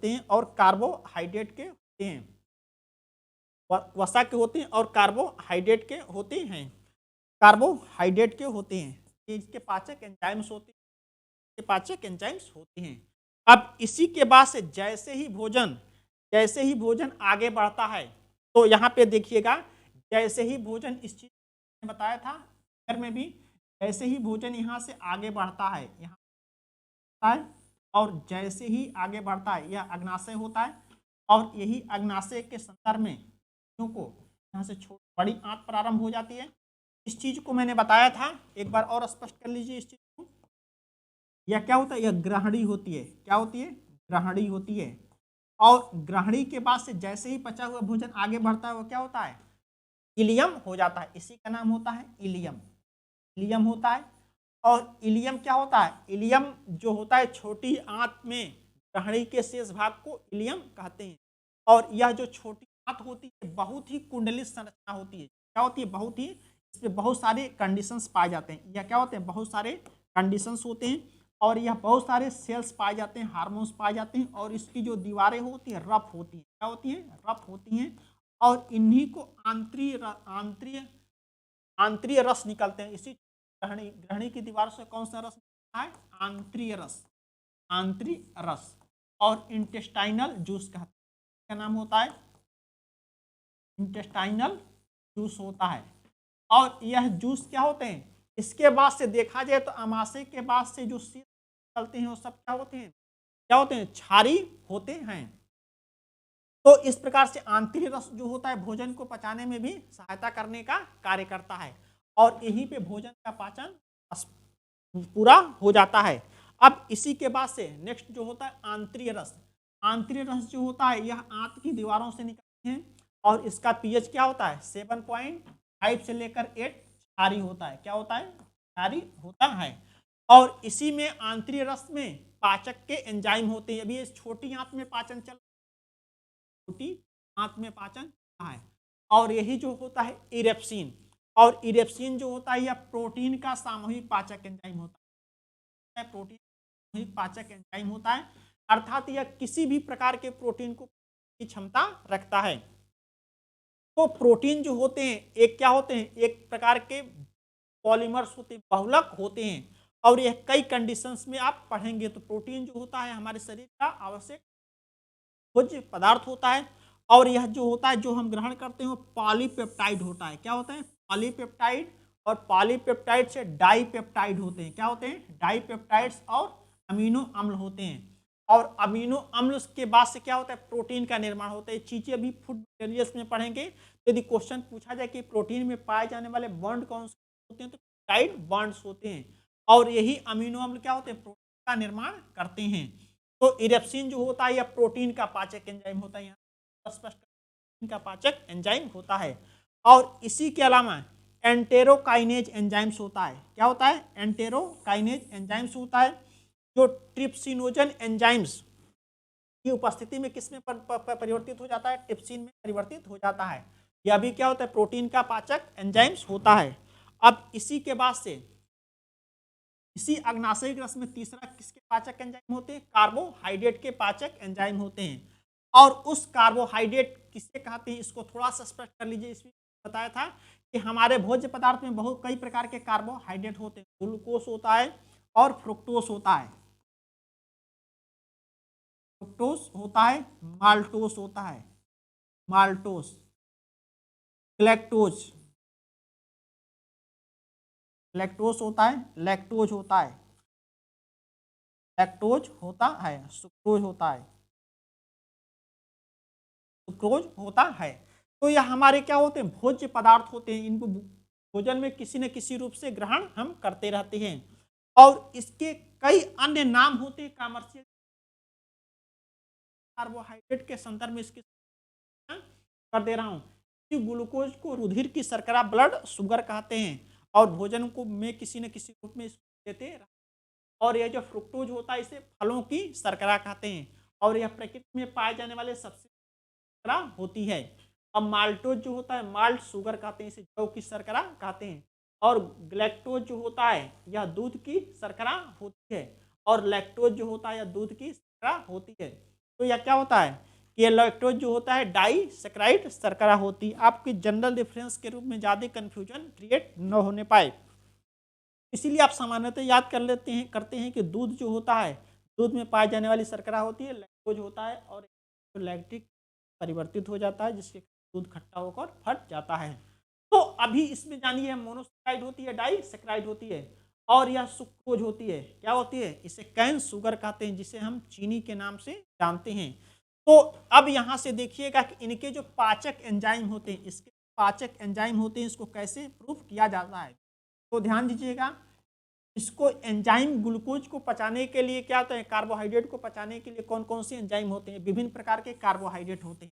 हैं, और कार्बोहाइड्रेट के होते हैं, वसा के होते हैं और कार्बोहाइड्रेट के होते हैं, कार्बोहाइड्रेट के होते हैं। ये इसके पाचक एंजाइम्स होते हैं, पाचक एंजाइम्स होते हैं। अब इसी के बाद से जैसे ही भोजन आगे बढ़ता है, तो यहाँ पे देखिएगा, जैसे ही भोजन, इस चीज में बताया था घर में भी, जैसे ही भोजन यहाँ से आगे बढ़ता है, यहाँ है, और जैसे ही आगे बढ़ता है, यह अग्नाशय होता है, और यही अग्नाशय के संदर्भ में को यहाँ से बड़ी आंत प्रारंभ हो जाती है। इस चीज को मैंने बताया था, एक बार और स्पष्ट कर लीजिए इस चीज को। यह क्या होता है? यह ग्रहणी होती है। क्या होती है? ग्रहणी होती है। और ग्रहणी के बाद से जैसे ही पचा हुआ भोजन आगे बढ़ता है, वो क्या होता है? इलियम हो जाता है। इसी का नाम होता है इलियम। इलियम होता है। और इलियम क्या होता है? इलियम जो होता है, छोटी आंत में ग्रहणी के शेष भाग को इलियम कहते हैं। और यह जो छोटी आंत होती है, बहुत ही कुंडलित संरचना होती है। क्या होती है? बहुत ही, इसमें बहुत सारे कंडीशंस पाए जाते हैं। यह क्या होते हैं? बहुत सारे कंडीशंस होते हैं, और यह बहुत सारे सेल्स पाए जाते हैं, हार्मोन्स पाए जाते हैं, और इसकी जो दीवारें होती हैं रफ होती हैं। क्या होती हैं? रफ होती हैं। और इन्हीं को आंतरीय रस निकलते हैं। इसी ग्रहणी की दीवार से कौन सा रस निकलता है? आंतरीय रस, आंतरिक रस। और इंटेस्टाइनल जूस कहते हैं, क्या नाम होता है? इंटेस्टाइनल जूस होता है। और यह जूस क्या होते हैं? इसके बाद से देखा जाए तो अमाशय के बाद से जो शीत निकलते हैं, वो सब क्या होते हैं? क्या होते हैं? क्षारी होते हैं। तो इस प्रकार से आंतरिक रस जो होता है, भोजन को पचाने में भी सहायता करने का कार्य करता है, और यहीं पे भोजन का पाचन पूरा हो जाता है। अब इसी के बाद से नेक्स्ट जो होता है आंतरिक रस। आंतरिक रस जो होता है, यह आंत की दीवारों से निकलते हैं, और इसका पीएच क्या होता है? 7.5 से लेकर 8 क्षारी होता है। क्या होता है? क्षारी होता है। और इसी में आंतरिक रस में पाचक के एंजाइम होते हैं। अभी इस छोटी आंत में पाचन चल, छोटी आंत में पाचन है। और यही जो होता है इरेप्सिन, और इरेप्सिन जो होता है, यह प्रोटीन का सामूहिक पाचक एंजाइम होता है। प्रोटीन सामूहिक पाचक एंजाइम होता है, अर्थात यह किसी भी प्रकार के प्रोटीन को की क्षमता रखता है। तो प्रोटीन जो होते हैं, एक क्या होते हैं? एक प्रकार के पॉलीमर्स होते हैं, बहुलक होते हैं, और यह कई कंडीशंस में आप पढ़ेंगे। तो प्रोटीन जो होता है हमारे शरीर का आवश्यक भोज्य पदार्थ होता है, और यह जो होता है, जो हम ग्रहण करते हैं, वो पॉलीपेप्टाइड होता है। क्या होता है? पॉलीपेप्टाइड और पॉलीपेप्टाइड से डाईपेप्टाइड होते हैं। क्या होते हैं? डाईपेप्टाइड्स और अमीनो अम्ल होते हैं। और अमीनो अम्ल के बाद से क्या होता है? प्रोटीन का निर्माण होता है। चीजें अभी फूड मटेरियल्स में पढ़ेंगे। तो यदि क्वेश्चन पूछा जाए कि प्रोटीन में पाए जाने वाले बॉन्ड कौन से होते हैं, तो पेप्टाइड बॉन्ड्स होते हैं। और यही अमीनो अम्ल क्या होते हैं? प्रोटीन का निर्माण करते हैं। तो इरेप्सिन जो होता है यह प्रोटीन का पाचक एंजाइम होता है। यहाँ स्पष्ट का पाचक एंजाइम होता है। और इसी के अलावा एंटेरोकाइनेज एंजाइम्स होता है। क्या होता है? एंटेरोकाइनेज एंजाइम्स होता है, जो ट्रिप्सिनोजन एंजाइम्स की उपस्थिति में किसमें परिवर्तित हो जाता है? ट्रिप्सिन में परिवर्तित हो जाता है। यह भी क्या होता है? प्रोटीन का पाचक एंजाइम्स होता है। अब इसी के बाद से इसी अग्नाशयिक रस में तीसरा किसके पाचक एंजाइम होते हैं? कार्बोहाइड्रेट के पाचक एंजाइम होते हैं। और उस कार्बोहाइड्रेट किसे कहते हैं, इसको थोड़ा सा स्पष्ट कर लीजिए। इसमें बताया था कि हमारे भोज्य पदार्थ में बहुत कई प्रकार के कार्बोहाइड्रेट होते हैं। ग्लूकोज होता है और फ्रुक्टोज होता है। फ्रुक्टोज होता है, माल्टोज होता है, माल्टोज, लैक्टोज, लैक्टोज होता है, लैक्टोज होता है, लैक्टोज होता है, सुक्रोज होता है, सुक्रोज होता है। तो यह हमारे क्या होते हैं? भोज्य पदार्थ होते हैं। इनको भोजन में किसी न किसी रूप से ग्रहण हम करते रहते हैं। और इसके कई अन्य नाम होते हैं कमर्शियल कार्बोहाइड्रेट के संदर्भ में इसके कर दे रहा हूं। ग्लूकोज को रुधिर की शर्करा, ब्लड शुगर कहते हैं। और भोजन को में किसी न किसी रूप में देते हैं। और यह जो फ्रुक्टोज होता है इसे फलों की शर्करा कहते हैं। और यह प्रकृति में पाए जाने वाले सबसे शर्करा होती है। अब माल्टोज जो होता है, माल्ट शुगर कहते हैं, इसे जौ की शर्करा कहते हैं। और ग्लैक्टोज जो होता है यह दूध की शर्करा होती है। और लैक्टोज जो होता है यह दूध की शर्करा होती है। तो यह क्या होता है कि लैक्टोज जो होता है डाइसैकराइड शर्करा होती है। आपकी जनरल रेफरेंस के रूप में ज़्यादा कन्फ्यूजन क्रिएट न होने पाए, इसीलिए आप सामान्यतः याद कर लेते हैं करते हैं कि दूध जो होता है, दूध में पाई जाने वाली शर्करा होती है, लैक्टोज होता है। और लैक्टिक परिवर्तित हो जाता है, जिसके दूध खट्टा होकर फट जाता है। तो अभी इसमें जानिए, मोनोसैकराइड होती है, डाइसैकराइड होती है, और यह सुक्रोज होती है। क्या होती है? इसे कैन शुगर कहते हैं, जिसे हम चीनी के नाम से जानते हैं। तो अब यहाँ से देखिएगा कि इनके जो पाचक एंजाइम होते हैं, इसके पाचक एंजाइम होते हैं, इसको कैसे प्रूफ किया जाता है। तो ध्यान दीजिएगा, इसको एंजाइम ग्लूकोज को पचाने के लिए क्या होता है? कार्बोहाइड्रेट को पचाने के लिए कौन कौन से एंजाइम होते हैं? विभिन्न प्रकार के कार्बोहाइड्रेट होते हैं।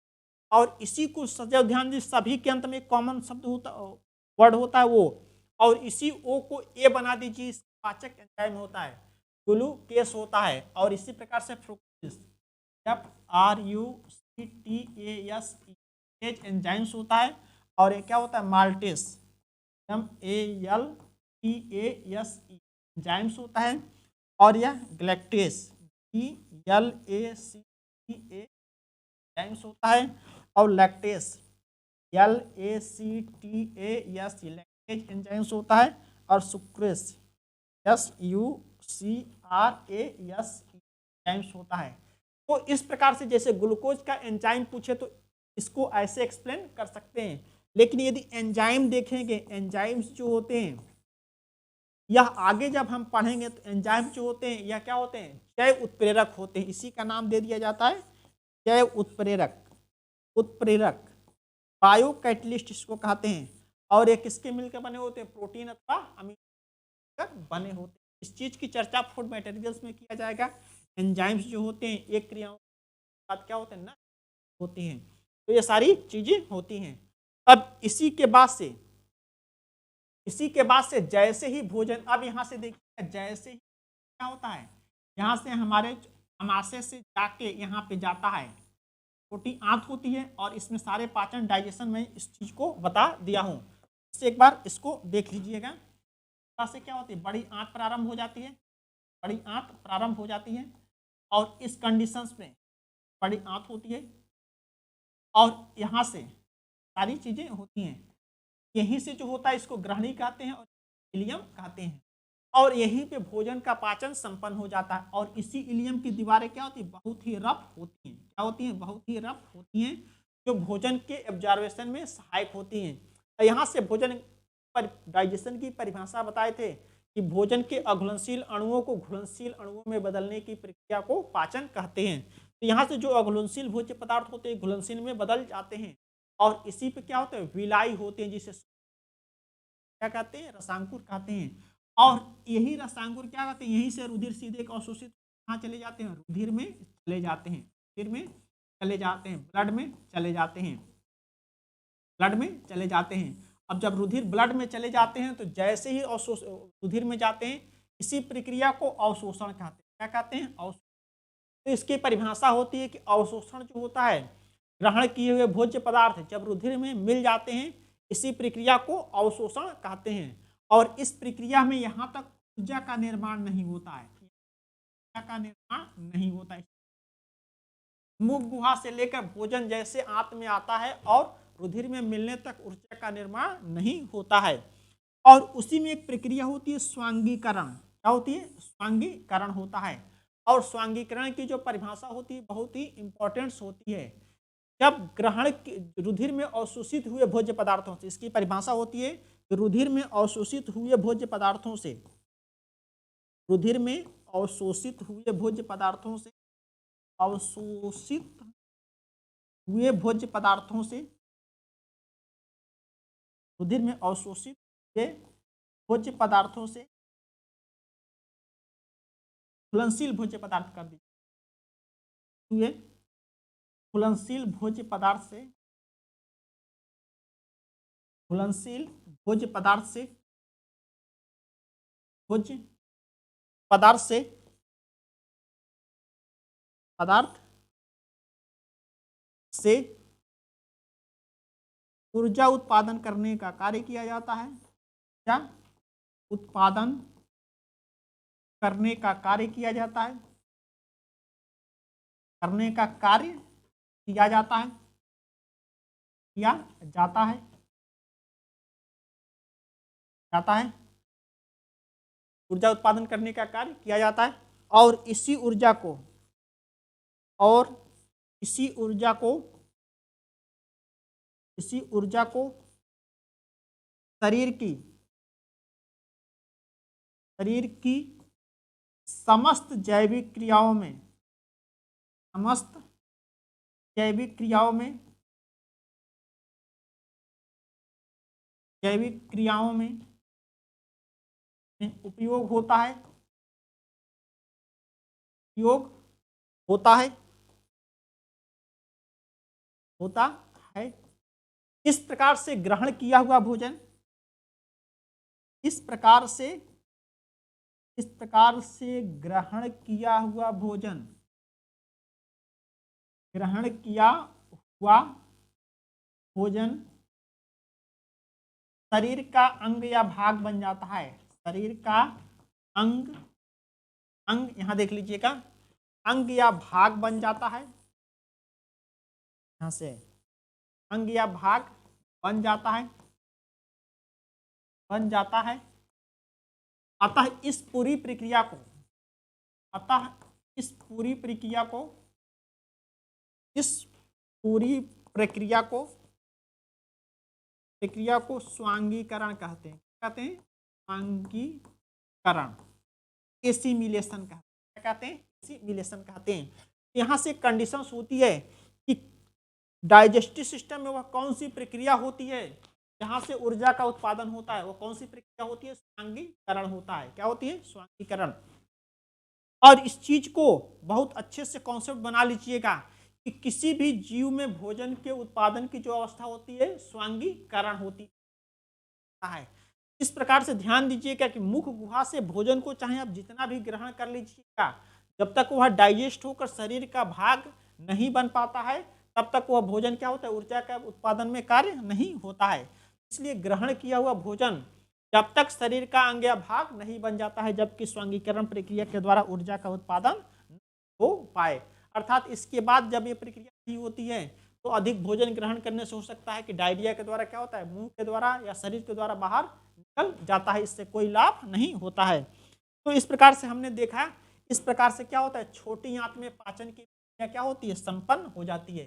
और इसी को सदैव ध्यान दीजिए, सभी के अंत में एक कॉमन शब्द होता, वर्ड होता है वो। और इसी ओ को ए बना दीजिए, इस पाचक एंजाइम होता है, ग्लूकेस होता है। और इसी प्रकार से फ्रुक्टोज, FRUCTASE एंजाइम्स होता है। और ये क्या होता है? माल्टेस, MALTASE एंजाइम्स होता है। और यह ग्लैक्टेस, GLACTA एंजाइम्स होता है। और लैक्टेस, LACTAS लैक्टेज एंजाइम्स होता है। और सुक्रेस, SUCRASE एंजाइम्स होता है। तो इस प्रकार से जैसे ग्लूकोज का एंजाइम पूछे तो इसको ऐसे एक्सप्लेन कर सकते हैं। लेकिन यदि एंजाइम देखेंगे, एंजाइम्स जो होते हैं यह आगे जब हम पढ़ेंगे तो एंजाइम जो होते हैं यह क्या होते हैं? जैव उत्प्रेरक होते हैं। इसी का नाम दे दिया जाता है जैव उत्प्रेरक, उत्प्रेरक, बायो कैटलिस्ट इसको कहते हैं। और ये किसके मिलकर बने होते हैं? प्रोटीन अथवा अमीनो बने होते हैं। इस चीज की चर्चा फूड मटेरियल्स में किया जाएगा। एंजाइम्स जो होते हैं एक क्रियाओं के बाद क्या होते हैं? ना होती हैं। तो ये सारी चीजें होती हैं। अब इसी के बाद से जैसे ही भोजन, अब यहाँ से देखिए, जैसे ही क्या होता है, यहाँ से हमारे अमाशय से जाके यहाँ पे जाता है, छोटी आंत होती है। और इसमें सारे पाचन डाइजेशन में इस चीज को बता दिया हूँ। इससे एक बार इसको देख लीजिएगा। से क्या होती है? बड़ी आंत प्रारंभ हो जाती है, बड़ी आंत प्रारंभ हो जाती है। और इस कंडीशंस में बड़ी आंत होती है। और यहाँ से सारी चीजें होती हैं। यहीं से जो होता है इसको ग्रहणी कहते हैं और इलियम कहते हैं। और यहीं पे भोजन का पाचन संपन्न हो जाता है। और इसी इलियम की दीवारें क्या होती है? बहुत ही रफ होती हैं। क्या होती हैं? बहुत ही रफ होती हैं, जो भोजन के एब्जॉर्वेशन में सहायक होती हैं। यहाँ से भोजन डाइजेशन की परिभाषा बताए थे कि भोजन के अघुलनशील अणुओं को घुलनशील अणुओं में बदलने की प्रक्रिया को पाचन कहते हैं। तो यहाँ से जो अघुलनशील भोज्य पदार्थ होते हैं घुलनशील में बदल जाते हैं और इसी पे क्या होता है, विलाई होते हैं, जिसे क्या कहते हैं, रसांकुर कहते हैं। और यही रसांकुर क्या कहते हैं, यहीं से रुधिर सीधे अवशोषित कहाँ चले जाते हैं, रुधिर में चले जाते हैं, रुधिर में चले जाते हैं, ब्लड में चले जाते हैं, ब्लड में चले जाते हैं। अब जब रुधिर ब्लड में चले जाते हैं तो जैसे ही रुधिर में जाते हैं इसी प्रक्रिया को अवशोषण कहते हैं। क्या कहते हैं, अवशोषण। तो इसकी परिभाषा होती है कि अवशोषण जो होता है, ग्रहण किए हुए भोज्य पदार्थ जब रुधिर में मिल जाते हैं इसी प्रक्रिया को अवशोषण कहते हैं। और इस प्रक्रिया में यहाँ तक ऊर्जा का निर्माण नहीं होता है, ऊर्जा का निर्माण नहीं होता है। मुख गुहा से लेकर भोजन जैसे आंत में आता है और रुधिर में मिलने तक ऊर्जा का निर्माण नहीं होता है। और उसी में एक प्रक्रिया होती है स्वांगीकरण। क्या होती है, स्वांगीकरण होता है। और स्वांगीकरण की जो परिभाषा होती है बहुत ही इंपॉर्टेंट होती है। जब ग्रहण रुधिर में अवशोषित हुए भोज्य पदार्थों से, इसकी परिभाषा होती है कि रुधिर में अवशोषित हुए भोज्य पदार्थों से, रुधिर में अवशोषित हुए भोज्य पदार्थों से, अवशोषित हुए भोज्य पदार्थों से, रुधिर में अवशोषित हुए भोज्य पदार्थों से घुलनशील भोज्य पदार्थ कर दीजिए, हुए घुलनशील भोज्य पदार्थ से, घुलनशील भोज्य पदार्थ से, भोज्य पदार्थ से, पदार्थ से ऊर्जा उत्पादन करने का कार्य किया जाता है। क्या उत्पादन करने का कार्य किया जाता है, करने का कार्य किया जाता है, किया जाता है, जाता है, ऊर्जा उत्पादन करने का कार्य किया जाता है। और इसी ऊर्जा को, और इसी ऊर्जा को, इसी ऊर्जा को शरीर की समस्त जैविक क्रियाओं में, समस्त जैविक क्रियाओं में, जैविक क्रियाओं में उपयोग होता है, उपयोग होता है, होता है। इस प्रकार से ग्रहण किया हुआ भोजन, इस प्रकार से, इस प्रकार से ग्रहण किया हुआ भोजन, ग्रहण किया हुआ भोजन शरीर का अंग या भाग बन जाता है, शरीर का अंग, अंग यहां देख लीजिएगा, अंग या भाग बन जाता है, यहां से अंग या भाग बन जाता है, बन जाता है। अतः इस पूरी प्रक्रिया को, अतः इस पूरी प्रक्रिया को, इस पूरी प्रक्रिया को, प्रक्रिया को स्वांगीकरण कहते हैं। कहते हैं स्वांगीकरण, एसिमिलेशन कहते हैं। क्या कहते हैं, एसिमिलेशन कहते हैं। यहाँ से कंडीशंस होती है कि डाइजेस्टिव सिस्टम में वह कौन सी प्रक्रिया होती है जहां से ऊर्जा का उत्पादन होता है, वो कौन सी प्रक्रिया होती है, स्वांगीकरण होता है। क्या होती है, स्वांगीकरण। और इस चीज को बहुत अच्छे से कॉन्सेप्ट बना लीजिएगा कि किसी भी जीव में भोजन के उत्पादन की जो अवस्था होती है स्वांगीकरण होती है। इस प्रकार से ध्यान दीजिएगा कि मुख गुहा से भोजन को चाहे आप जितना भी ग्रहण कर लीजिएगा, जब तक वह डाइजेस्ट होकर शरीर का भाग नहीं बन पाता है तब तक वह भोजन क्या होता है, ऊर्जा का उत्पादन में कार्य नहीं होता है। इसलिए ग्रहण किया हुआ भोजन जब तक शरीर का अंग या भाग नहीं बन जाता है, जबकि स्वांगीकरण प्रक्रिया के द्वारा ऊर्जा का उत्पादन हो पाए। अर्थात इसके बाद जब ये प्रक्रिया नहीं होती है तो अधिक भोजन ग्रहण करने से हो सकता है कि डायरिया के द्वारा क्या होता है, मुंह के द्वारा या शरीर के द्वारा बाहर निकल जाता है, इससे कोई लाभ नहीं होता है। तो इस प्रकार से हमने देखा, इस प्रकार से क्या होता है, छोटी आंत में पाचन की प्रक्रिया क्या होती है, संपन्न हो जाती है।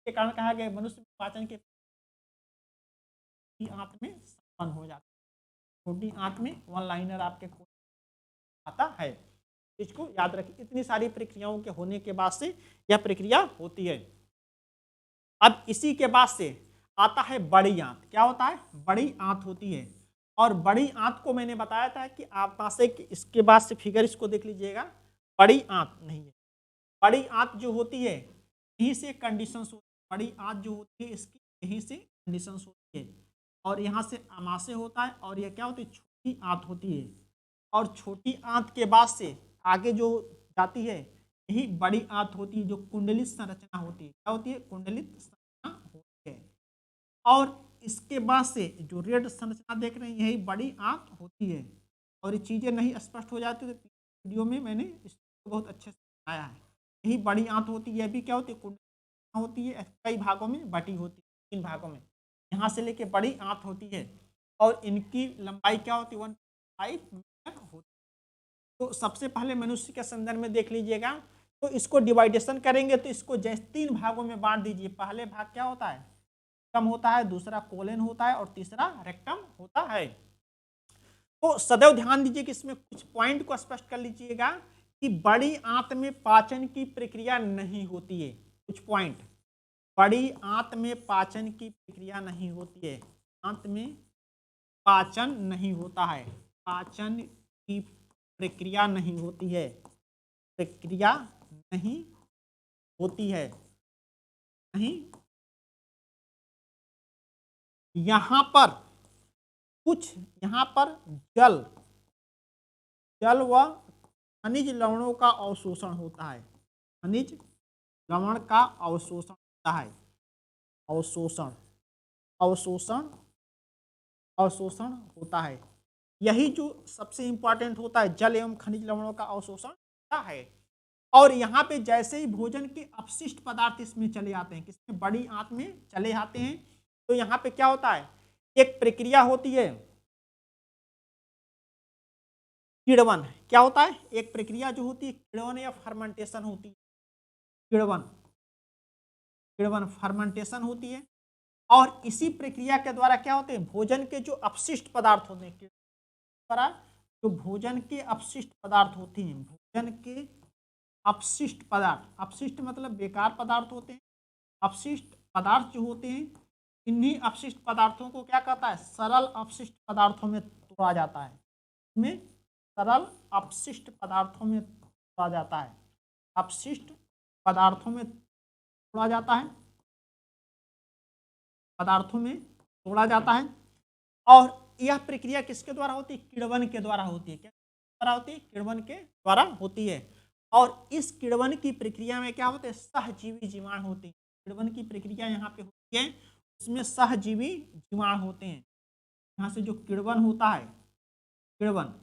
के कारण कहा गया मनुष्य में पाचन की आंत में संपन्न हो जाती है। छोटी आंत में वन लाइनर आपके आता है। इसको याद रखिए, इतनी सारी प्रक्रियाओं के होने के बाद से यह प्रक्रिया होती है। अब इसी के बाद से आता है बड़ी आंत। क्या होता है? बड़ी आंत होती है। और बड़ी आंत को मैंने बताया था कि आप पास से इसके बाद से फिगर इसको देख लीजिएगा, बड़ी आंत नहीं है। बड़ी आंत जो होती है यहीं से कंडीशंस होती है। बड़ी आंत जो होती है इसकी यहीं से कंडीशंस होती है और यहाँ से अमाशय होता है और यह क्या होती है? छोटी आंत होती है। और छोटी आंत के बाद से आगे जो जाती है यही बड़ी आंत होती है, जो कुंडलित संरचना होती है। क्या होती है? कुंडलित संरचना होती है। और इसके बाद से जो रेड संरचना देख रहे हैं यही बड़ी आंत होती है। और ये चीज़ें नहीं स्पष्ट हो जाती तो वीडियो में मैंने इसको बहुत अच्छे से बताया है। यही बड़ी आंत होती है। यह भी क्या होती है? कुंडलित होती है, कई भागों में बटी होती है, 3 भागों में। यहाँ से लेके बड़ी आंत होती है और इनकी लंबाई क्या होती है? 1.5 मीटर होती है। तो सबसे पहले मनुष्य के संदर्भ में देख लीजिएगा, तो इसको डिवाइडेशन करेंगे तो इसको जैसे 3 भागों में बांट दीजिए। पहले भाग क्या होता है? रेक्टम होता है, दूसरा कोलन होता है और तीसरा रेक्टम होता है। तो सदैव ध्यान दीजिए कि इसमें कुछ पॉइंट को स्पष्ट कर लीजिएगा कि बड़ी आंत में पाचन की प्रक्रिया नहीं होती है। कुछ पॉइंट, बड़ी आंत में पाचन की प्रक्रिया नहीं होती है। आंत में पाचन नहीं होता है, पाचन की प्रक्रिया नहीं होती है, प्रक्रिया नहीं होती है, नहीं। यहाँ पर कुछ, यहाँ पर जल व खनिज लवणों का अवशोषण होता है। खनिज लवण का अवशोषण होता है। अवशोषण अवशोषण अवशोषण होता है। यही जो सबसे इंपॉर्टेंट होता है, जल एवं खनिज लवणों का अवशोषण होता है। और यहाँ पे जैसे ही भोजन के अपशिष्ट पदार्थ इसमें चले आते हैं, किसमें? बड़ी आंत में चले आते हैं, तो यहाँ पे क्या होता है? एक प्रक्रिया होती है किण्वन। क्या होता है? एक प्रक्रिया जो होती है किण्वन या फर्मेंटेशन होती है। किण्वन किण्वन फर्मेंटेशन होती है। और इसी प्रक्रिया के द्वारा क्या होते हैं? भोजन के जो अपशिष्ट पदार्थ होते हैं, द्वारा जो भोजन के अपशिष्ट पदार्थ होते हैं, भोजन के अपशिष्ट पदार्थ, अपशिष्ट मतलब बेकार पदार्थ होते हैं। अपशिष्ट पदार्थ जो होते हैं, इन्हीं अपशिष्ट पदार्थों को क्या कहता है? सरल अपशिष्ट पदार्थों में तोड़ा जाता है। इसमें सरल अपशिष्ट पदार्थों में तोड़ा जाता है। अपशिष्ट पदार्थों में तोड़ा जाता है, पदार्थों में तोड़ा जाता है। और यह प्रक्रिया किसके द्वारा होती है? किण्वन के द्वारा होती है। क्या द्वारा होती है? किण्वन के द्वारा होती है। और इस किण्वन की प्रक्रिया में क्या होते हैं? सहजीवी जीवाणु होते हैं। किण्वन की प्रक्रिया यहाँ पे होती है, उसमें सहजीवी जीवाणु होते हैं। यहाँ से जो किण्वन होता है, किण्वन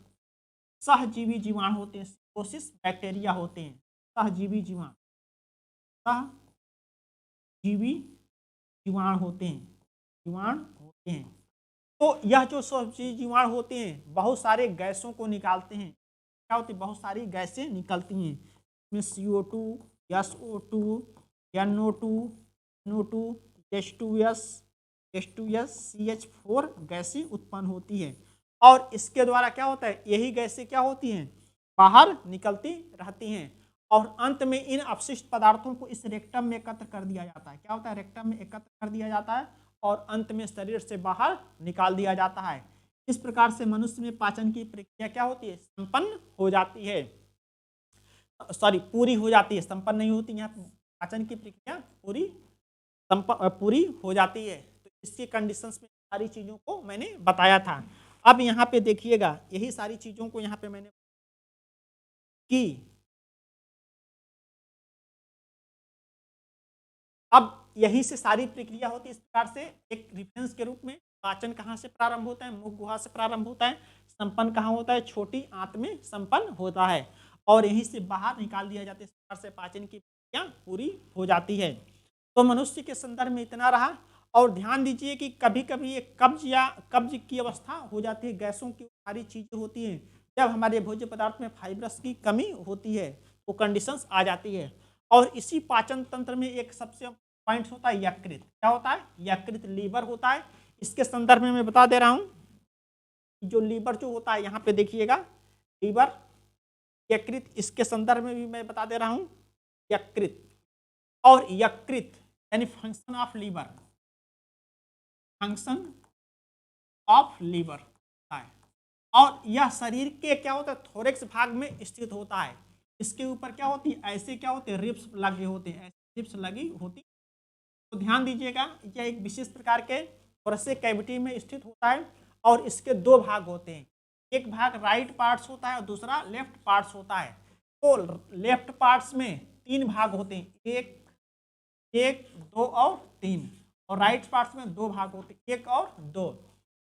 सहजीवी जीवाणु होते हैं, सिम्बायोसिस बैक्टीरिया होते हैं, सहजीवी जीवाणु, सहजीवी जीवाणु होते हैं, जीवाणु होते हैं। तो यह जो सहजीवी जीवाणु होते हैं बहुत सारे गैसों को निकालते हैं। क्या होती है? बहुत सारी गैसें निकलती हैं। इसमें CO2, SO2, NO2, NO2, H2S, H2S, CH4 गैसें उत्पन्न होती है। और इसके द्वारा क्या होता है? यही गैसें क्या होती हैं? बाहर निकलती रहती हैं। और अंत में इन अपशिष्ट पदार्थों को इस रेक्टम में एकत्र कर दिया जाता है। क्या होता है? रेक्टम में एकत्र कर दिया जाता है और अंत में शरीर से बाहर निकाल दिया जाता है। इस प्रकार से मनुष्य में पाचन की प्रक्रिया क्या होती है? संपन्न हो जाती है, सॉरी पूरी हो जाती है, संपन्न नहीं होती। यहाँ पाचन की प्रक्रिया पूरी हो जाती है। तो इसकी कंडीशंस में सारी चीजों को मैंने बताया था। अब यहाँ पे देखिएगा, यही सारी चीजों को यहाँ पे मैंने की। अब यही से सारी प्रक्रिया होती है। इस प्रकार से एक रेफरेंस के रूप में पाचन कहाँ से प्रारंभ होता है? मुख गुहा से प्रारंभ होता है। संपन्न कहाँ होता है? छोटी आंत में संपन्न होता है और यहीं से बाहर निकाल दिया जाता है। इस प्रकार से पाचन की प्रक्रिया पूरी हो जाती है। तो मनुष्य के संदर्भ में इतना रहा। और ध्यान दीजिए कि कभी कभी एक कब्ज की अवस्था हो जाती है। गैसों की सारी चीजें होती हैं। जब हमारे भोज्य पदार्थ में फाइब्रस की कमी होती है तो कंडीशंस आ जाती है। और इसी पाचन तंत्र में एक सबसे पॉइंट होता है यकृत। क्या होता है? यकृत लीवर होता है। इसके संदर्भ में मैं बता दे रहा हूं जो लीवर जो होता है, यहाँ पे देखिएगा लीवर, यकृत, इसके संदर्भ में भी मैं बता दे रहा हूँ, यकृत और यकृत यानी function of liver, function of liver है। और यह शरीर के क्या होता है, थोरेक्स भाग में स्थित होता है। इसके ऊपर क्या होती है, ऐसे क्या होते हैं, रिब्स लगे होते हैं, ऐसे रिब्स लगी होती। तो ध्यान दीजिएगा, यह एक विशेष प्रकार के थोरेसिक कैविटी में स्थित होता है और इसके दो भाग होते हैं। एक भाग राइट पार्ट्स होता है और दूसरा लेफ्ट पार्ट्स होता है। तो लेफ्ट पार्ट्स में 3 भाग होते हैं, एक 2 और 3, और राइट पार्ट्स में 2 भाग होते हैं, 1 और 2।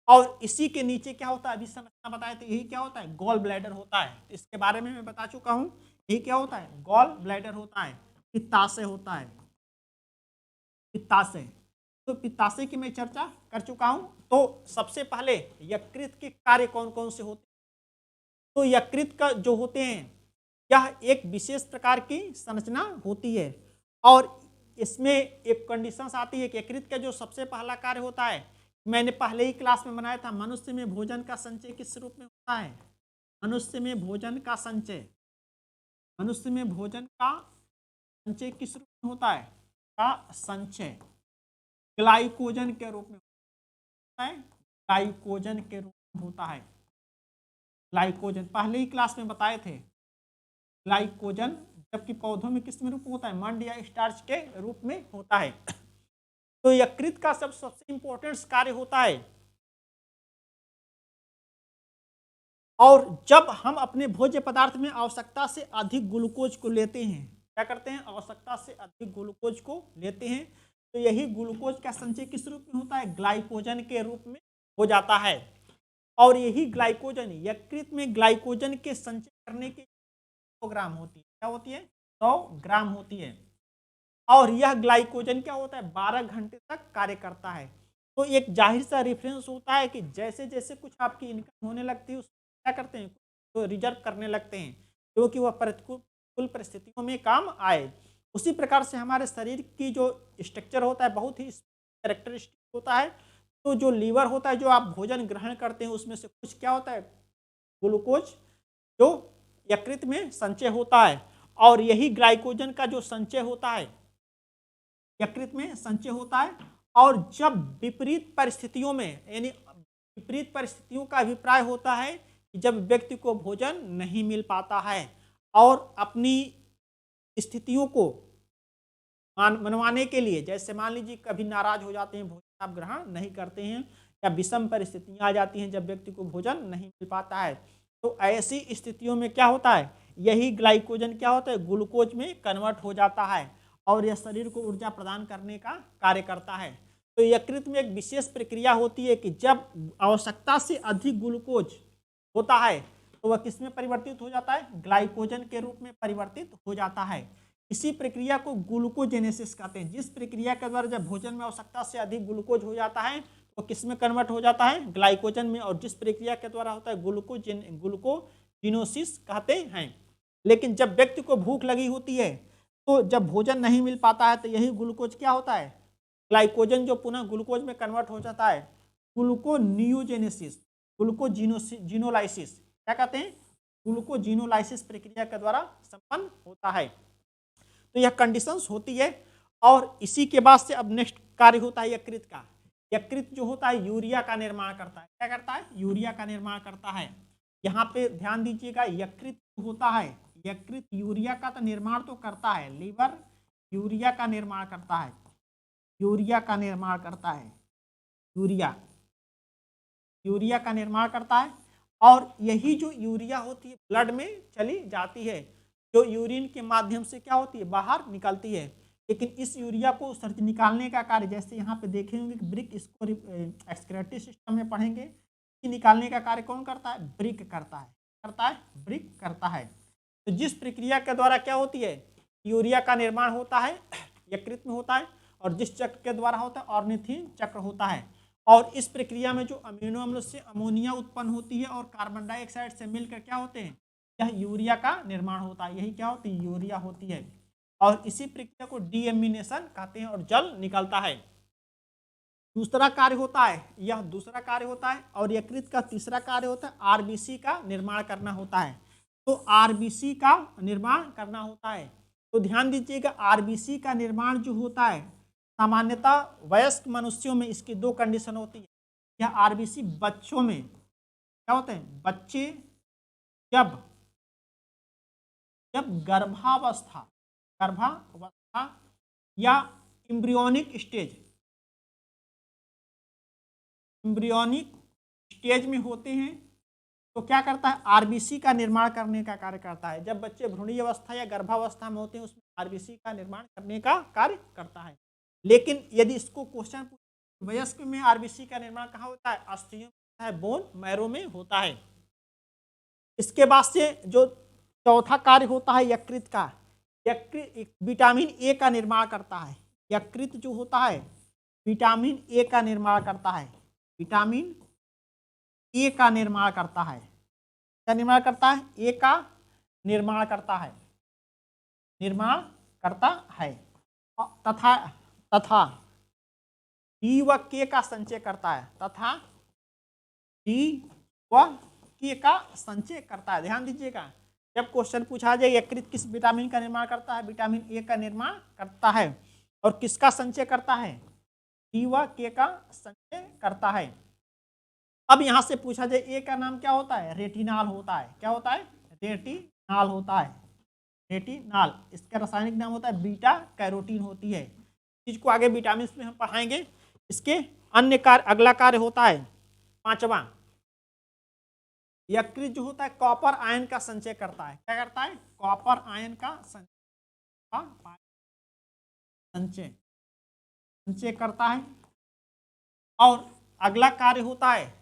और इसी के नीचे क्या होता है, अभी संरचना बताए थे, यही क्या होता है, गॉल ब्लैडर होता है। इसके बारे में मैं बता चुका हूँ, यही क्या होता है, गॉल ब्लैडर होता है, पित्ताशय होता है, पित्ताशय। तो पित्ताशय की मैं चर्चा कर चुका हूँ। तो सबसे पहले यकृत के कार्य कौन कौन से होते हैं? तो यकृत का जो होते हैं, यह एक विशेष प्रकार की संरचना होती है और इसमें एक कंडीशंस आती है कि यकृत का जो सबसे पहला कार्य होता है, मैंने पहले ही क्लास में बनाया था, मनुष्य में भोजन का संचय किस रूप में होता है? मनुष्य में भोजन का संचय, मनुष्य में भोजन का संचय किस रूप में होता है? का संचय ग्लाइकोजन के रूप में होता है, ग्लाइकोजन के रूप में होता है। ग्लाइकोजन पहले ही क्लास में बताए थे, ग्लाइकोजन, जबकि पौधों में किस में रूप में होता है? मंड या स्टार्च के रूप में होता है। तो यकृत का सबसे इंपॉर्टेंट कार्य होता है, और जब हम अपने भोज्य पदार्थ में आवश्यकता से अधिक ग्लूकोज को लेते हैं, क्या करते हैं? आवश्यकता से अधिक ग्लूकोज को लेते हैं, तो यही ग्लूकोज का संचय किस रूप में होता है? ग्लाइकोजन के रूप में हो जाता है। और यही ग्लाइकोजन, यकृत में ग्लाइकोजन के संचय करने की 100 ग्राम होती है, क्या होती है? 100 ग्राम होती है। और यह ग्लाइकोजन क्या होता है? 12 घंटे तक कार्य करता है। तो एक जाहिर सा रेफरेंस होता है कि जैसे जैसे कुछ आपकी इनकम होने लगती है, उसको क्या करते हैं, तो रिजर्व करने लगते हैं, क्योंकि वह प्रतिकूल परिस्थितियों में काम आए। उसी प्रकार से हमारे शरीर की जो स्ट्रक्चर होता है बहुत ही कैरेक्टरिस्टिक होता है। तो जो लीवर होता है, जो आप भोजन ग्रहण करते हैं, उसमें से कुछ क्या होता है, ग्लूकोज, जो यकृत में संचय होता है। और यही ग्लाइकोजन का जो संचय होता है, यकृत में संचय होता है। और जब विपरीत परिस्थितियों में, यानी विपरीत परिस्थितियों का अभिप्राय होता है कि जब व्यक्ति को भोजन नहीं मिल पाता है और अपनी स्थितियों को मनवाने के लिए, जैसे मान लीजिए कभी नाराज हो जाते हैं, भोजन आप ग्रहण नहीं करते हैं, या विषम परिस्थितियां आ जाती हैं जब व्यक्ति को भोजन नहीं मिल पाता है, तो ऐसी स्थितियों में क्या होता है, यही ग्लाइकोजन क्या होता है, ग्लूकोज में कन्वर्ट हो जाता है और यह शरीर को ऊर्जा प्रदान करने का कार्य करता है। तो यकृत में एक विशेष प्रक्रिया होती है कि जब आवश्यकता से अधिक ग्लूकोज होता है तो वह किस में परिवर्तित हो जाता है? ग्लाइकोजन के रूप में परिवर्तित हो जाता है। इसी प्रक्रिया को ग्लूकोजेनेसिस कहते हैं। जिस प्रक्रिया के द्वारा जब भोजन में आवश्यकता से अधिक ग्लूकोज हो जाता है तो किस में कन्वर्ट हो जाता है? ग्लाइकोजन में। और जिस प्रक्रिया के द्वारा होता है ग्लूकोजिनोसिस कहते हैं। लेकिन जब व्यक्ति को भूख लगी होती है तो जब भोजन नहीं मिल पाता है तो यही ग्लूकोज क्या होता है, ग्लाइकोजन जो पुनः ग्लूकोज में कन्वर्ट हो जाता है, ग्लूकोनियोजेनेसिस, ग्लूकोजिनोलाइसिस क्या कहते हैं, ग्लूकोजिनोलाइसिस प्रक्रिया के द्वारा संपन्न होता है। तो यह कंडीशंस होती है। और इसी के बाद से अब नेक्स्ट कार्य होता है यकृत का। यकृत जो होता है यूरिया का निर्माण करता है। क्या करता है? यूरिया का निर्माण करता है। यहाँ पे ध्यान दीजिएगा, यकृत होता है, यकृत यूरिया का तो निर्माण तो करता है, लीवर यूरिया का निर्माण करता है, यूरिया का निर्माण करता है, यूरिया का निर्माण करता है। और यही जो यूरिया होती है ब्लड में चली जाती है, जो यूरिन के माध्यम से क्या होती है, बाहर निकलती है। लेकिन इस यूरिया को निकालने का कार्य, जैसे यहाँ पे देखे होंगे कि ब्रिक, इसको एक्सक्रीटरी सिस्टम में पढ़ेंगे, कि निकालने का कार्य कौन करता है? ब्रिक करता है, ब्रिक करता है। तो जिस प्रक्रिया के द्वारा क्या होती है, यूरिया का निर्माण होता है, यकृत में होता है, और जिस चक्र के द्वारा होता है, ऑर्निथीन चक्र होता है। और इस प्रक्रिया में जो अमीनो अम्ल से अमोनिया उत्पन्न होती है और कार्बन डाइऑक्साइड से मिलकर क्या होते हैं, यह यूरिया का निर्माण होता है। यही क्या होती है? यूरिया होती है। और इसी प्रक्रिया को डीएमिनेशन कहते हैं और जल निकलता है। दूसरा कार्य होता है, यह दूसरा कार्य होता है, और यकृत का तीसरा कार्य होता है आरबीसी का निर्माण करना होता है। तो आरबीसी का निर्माण करना होता है। तो ध्यान दीजिएगा, आरबीसी का निर्माण जो होता है सामान्यतः वयस्क मनुष्यों में इसकी दो कंडीशन होती है। यह आरबीसी बच्चों में क्या होते हैं, बच्चे जब गर्भावस्था या एम्ब्रियोनिक स्टेज में होते हैं तो क्या करता है, आरबीसी का निर्माण करने का कार्य करता है। जब बच्चे भ्रूणीय अवस्था या गर्भावस्था में होते हैं उसमें आरबीसी का निर्माण करने का कार्य करता है। लेकिन यदि इसको क्वेश्चन वयस्क में आरबीसी का निर्माण कहाँ होता है, अस्थियों में होता है, बोन मैरो में होता है। इसके बाद से जो चौथा कार्य होता है यकृत का, यकृत विटामिन ए का निर्माण करता है। यकृत जो होता है विटामिन ए का निर्माण करता है, विटामिन ए का निर्माण करता है। क्या निर्माण करता है, ए का निर्माण करता है, तथा डी व के का संचय करता है, तथा डी व के का संचय करता है। ध्यान दीजिएगा, जब क्वेश्चन पूछा जाए यकृत किस विटामिन का निर्माण करता है, विटामिन ए का निर्माण करता है। और किसका संचय करता है, डी व के का संचय करता है। अब यहां से पूछा जाए ए का नाम क्या होता है, रेटिनाल होता है। क्या होता है, रेटिनाल होता है, रेटिनाल। इसका रासायनिक नाम होता है बीटा कैरोटीन होती है। चीज को आगे विटामिन में हम पढ़ाएंगे। इसके अन्य कार्य, अगला कार्य होता है पांचवा, यकृत जो होता है कॉपर आयन का संचय करता है। क्या करता है, कॉपर आयन का संचय करता है। और अगला कार्य होता है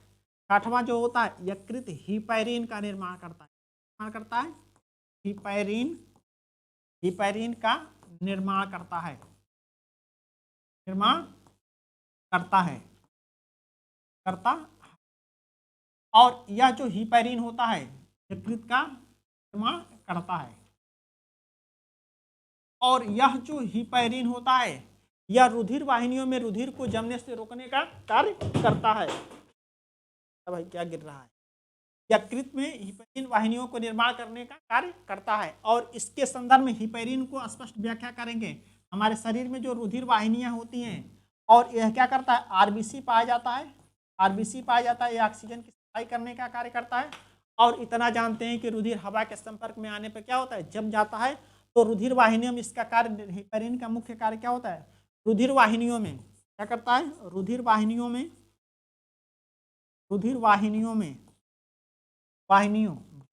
आठवां जो होता है, यकृत हिपैरिन का निर्माण करता है, हिपैरिन का निर्माण करता है, और यह जो हिपैरिन होता है यकृत का निर्माण करता है। और यह जो हिपैरिन होता है यह रुधिर वाहिनियों में रुधिर को जमने से रोकने का कार्य करता है। भाई क्या गिर रहा है, यकृत में हिपैरिन वाहिनियों को निर्माण करने का कार्य करता है। और इसके संदर्भ में हिपैरिन को स्पष्ट व्याख्या करेंगे। हमारे शरीर में जो रुधिर वाहिनियां होती हैं और यह क्या करता है, आरबीसी पाया जाता है, यह ऑक्सीजन की सप्लाई करने का कार्य करता है। और इतना जानते हैं कि रुधिर हवा के संपर्क में आने पर क्या होता है, जम जाता है। तो रुधिर वाहिनियों में इसका कार्य, हिपैरिन का मुख्य कार्य क्या होता है, रुधिर वाहिनियों में क्या करता है, रुधिर वाहिनियों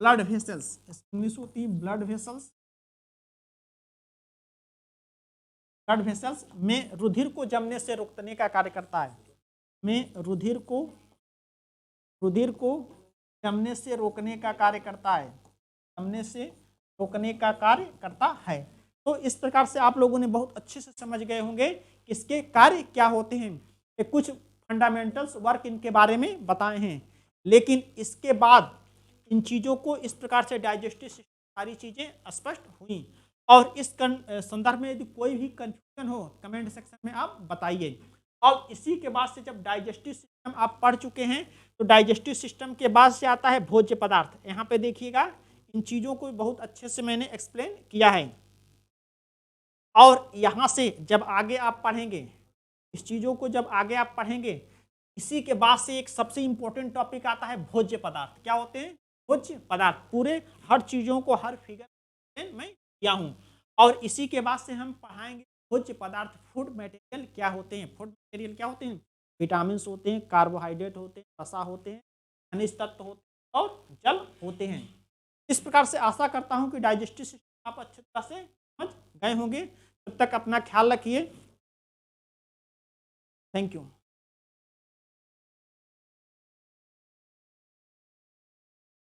ब्लड वेसल्स, इंग्लिश होती है ब्लड वेसल्स में रुधिर को जमने से रोकने का कार्य करता है, रुधिर को जमने से रोकने का कार्य करता है। तो इस प्रकार से आप लोगों ने बहुत अच्छे से समझ गए होंगे कि इसके कार्य क्या होते हैं। कुछ फंडामेंटल्स वर्क इनके बारे में बताए हैं, लेकिन इसके बाद इन चीज़ों को इस प्रकार से डाइजेस्टिव सिस्टम, सारी चीज़ें स्पष्ट हुई। और इस संदर्भ में यदि कोई भी कंफ्यूजन हो कमेंट सेक्शन में आप बताइए। और इसी के बाद से जब डाइजेस्टिव सिस्टम आप पढ़ चुके हैं तो डाइजेस्टिव सिस्टम के बाद से आता है भोज्य पदार्थ। यहाँ पे देखिएगा, इन चीज़ों को बहुत अच्छे से मैंने एक्सप्लेन किया है। और यहाँ से जब आगे आप पढ़ेंगे, इस चीज़ों को जब आगे आप पढ़ेंगे, इसी के बाद से एक सबसे इंपॉर्टेंट टॉपिक आता है भोज्य पदार्थ। क्या होते हैं, भोज्य पदार्थ। पूरे हर चीज़ों को हर फिगर में किया हूँ। और इसी के बाद से हम पढ़ाएंगे भोज्य पदार्थ, फूड मटेरियल क्या होते हैं। फूड मटेरियल क्या होते हैं, विटामिन होते हैं, कार्बोहाइड्रेट होते हैं, वसा होते हैं, खनिज तत्व होते हैं और जल होते हैं। इस प्रकार से आशा करता हूँ कि डाइजेस्टिव सिस्टम आप अच्छी तरह से समझ गए होंगे। तब तक अपना ख्याल रखिए। Thank you.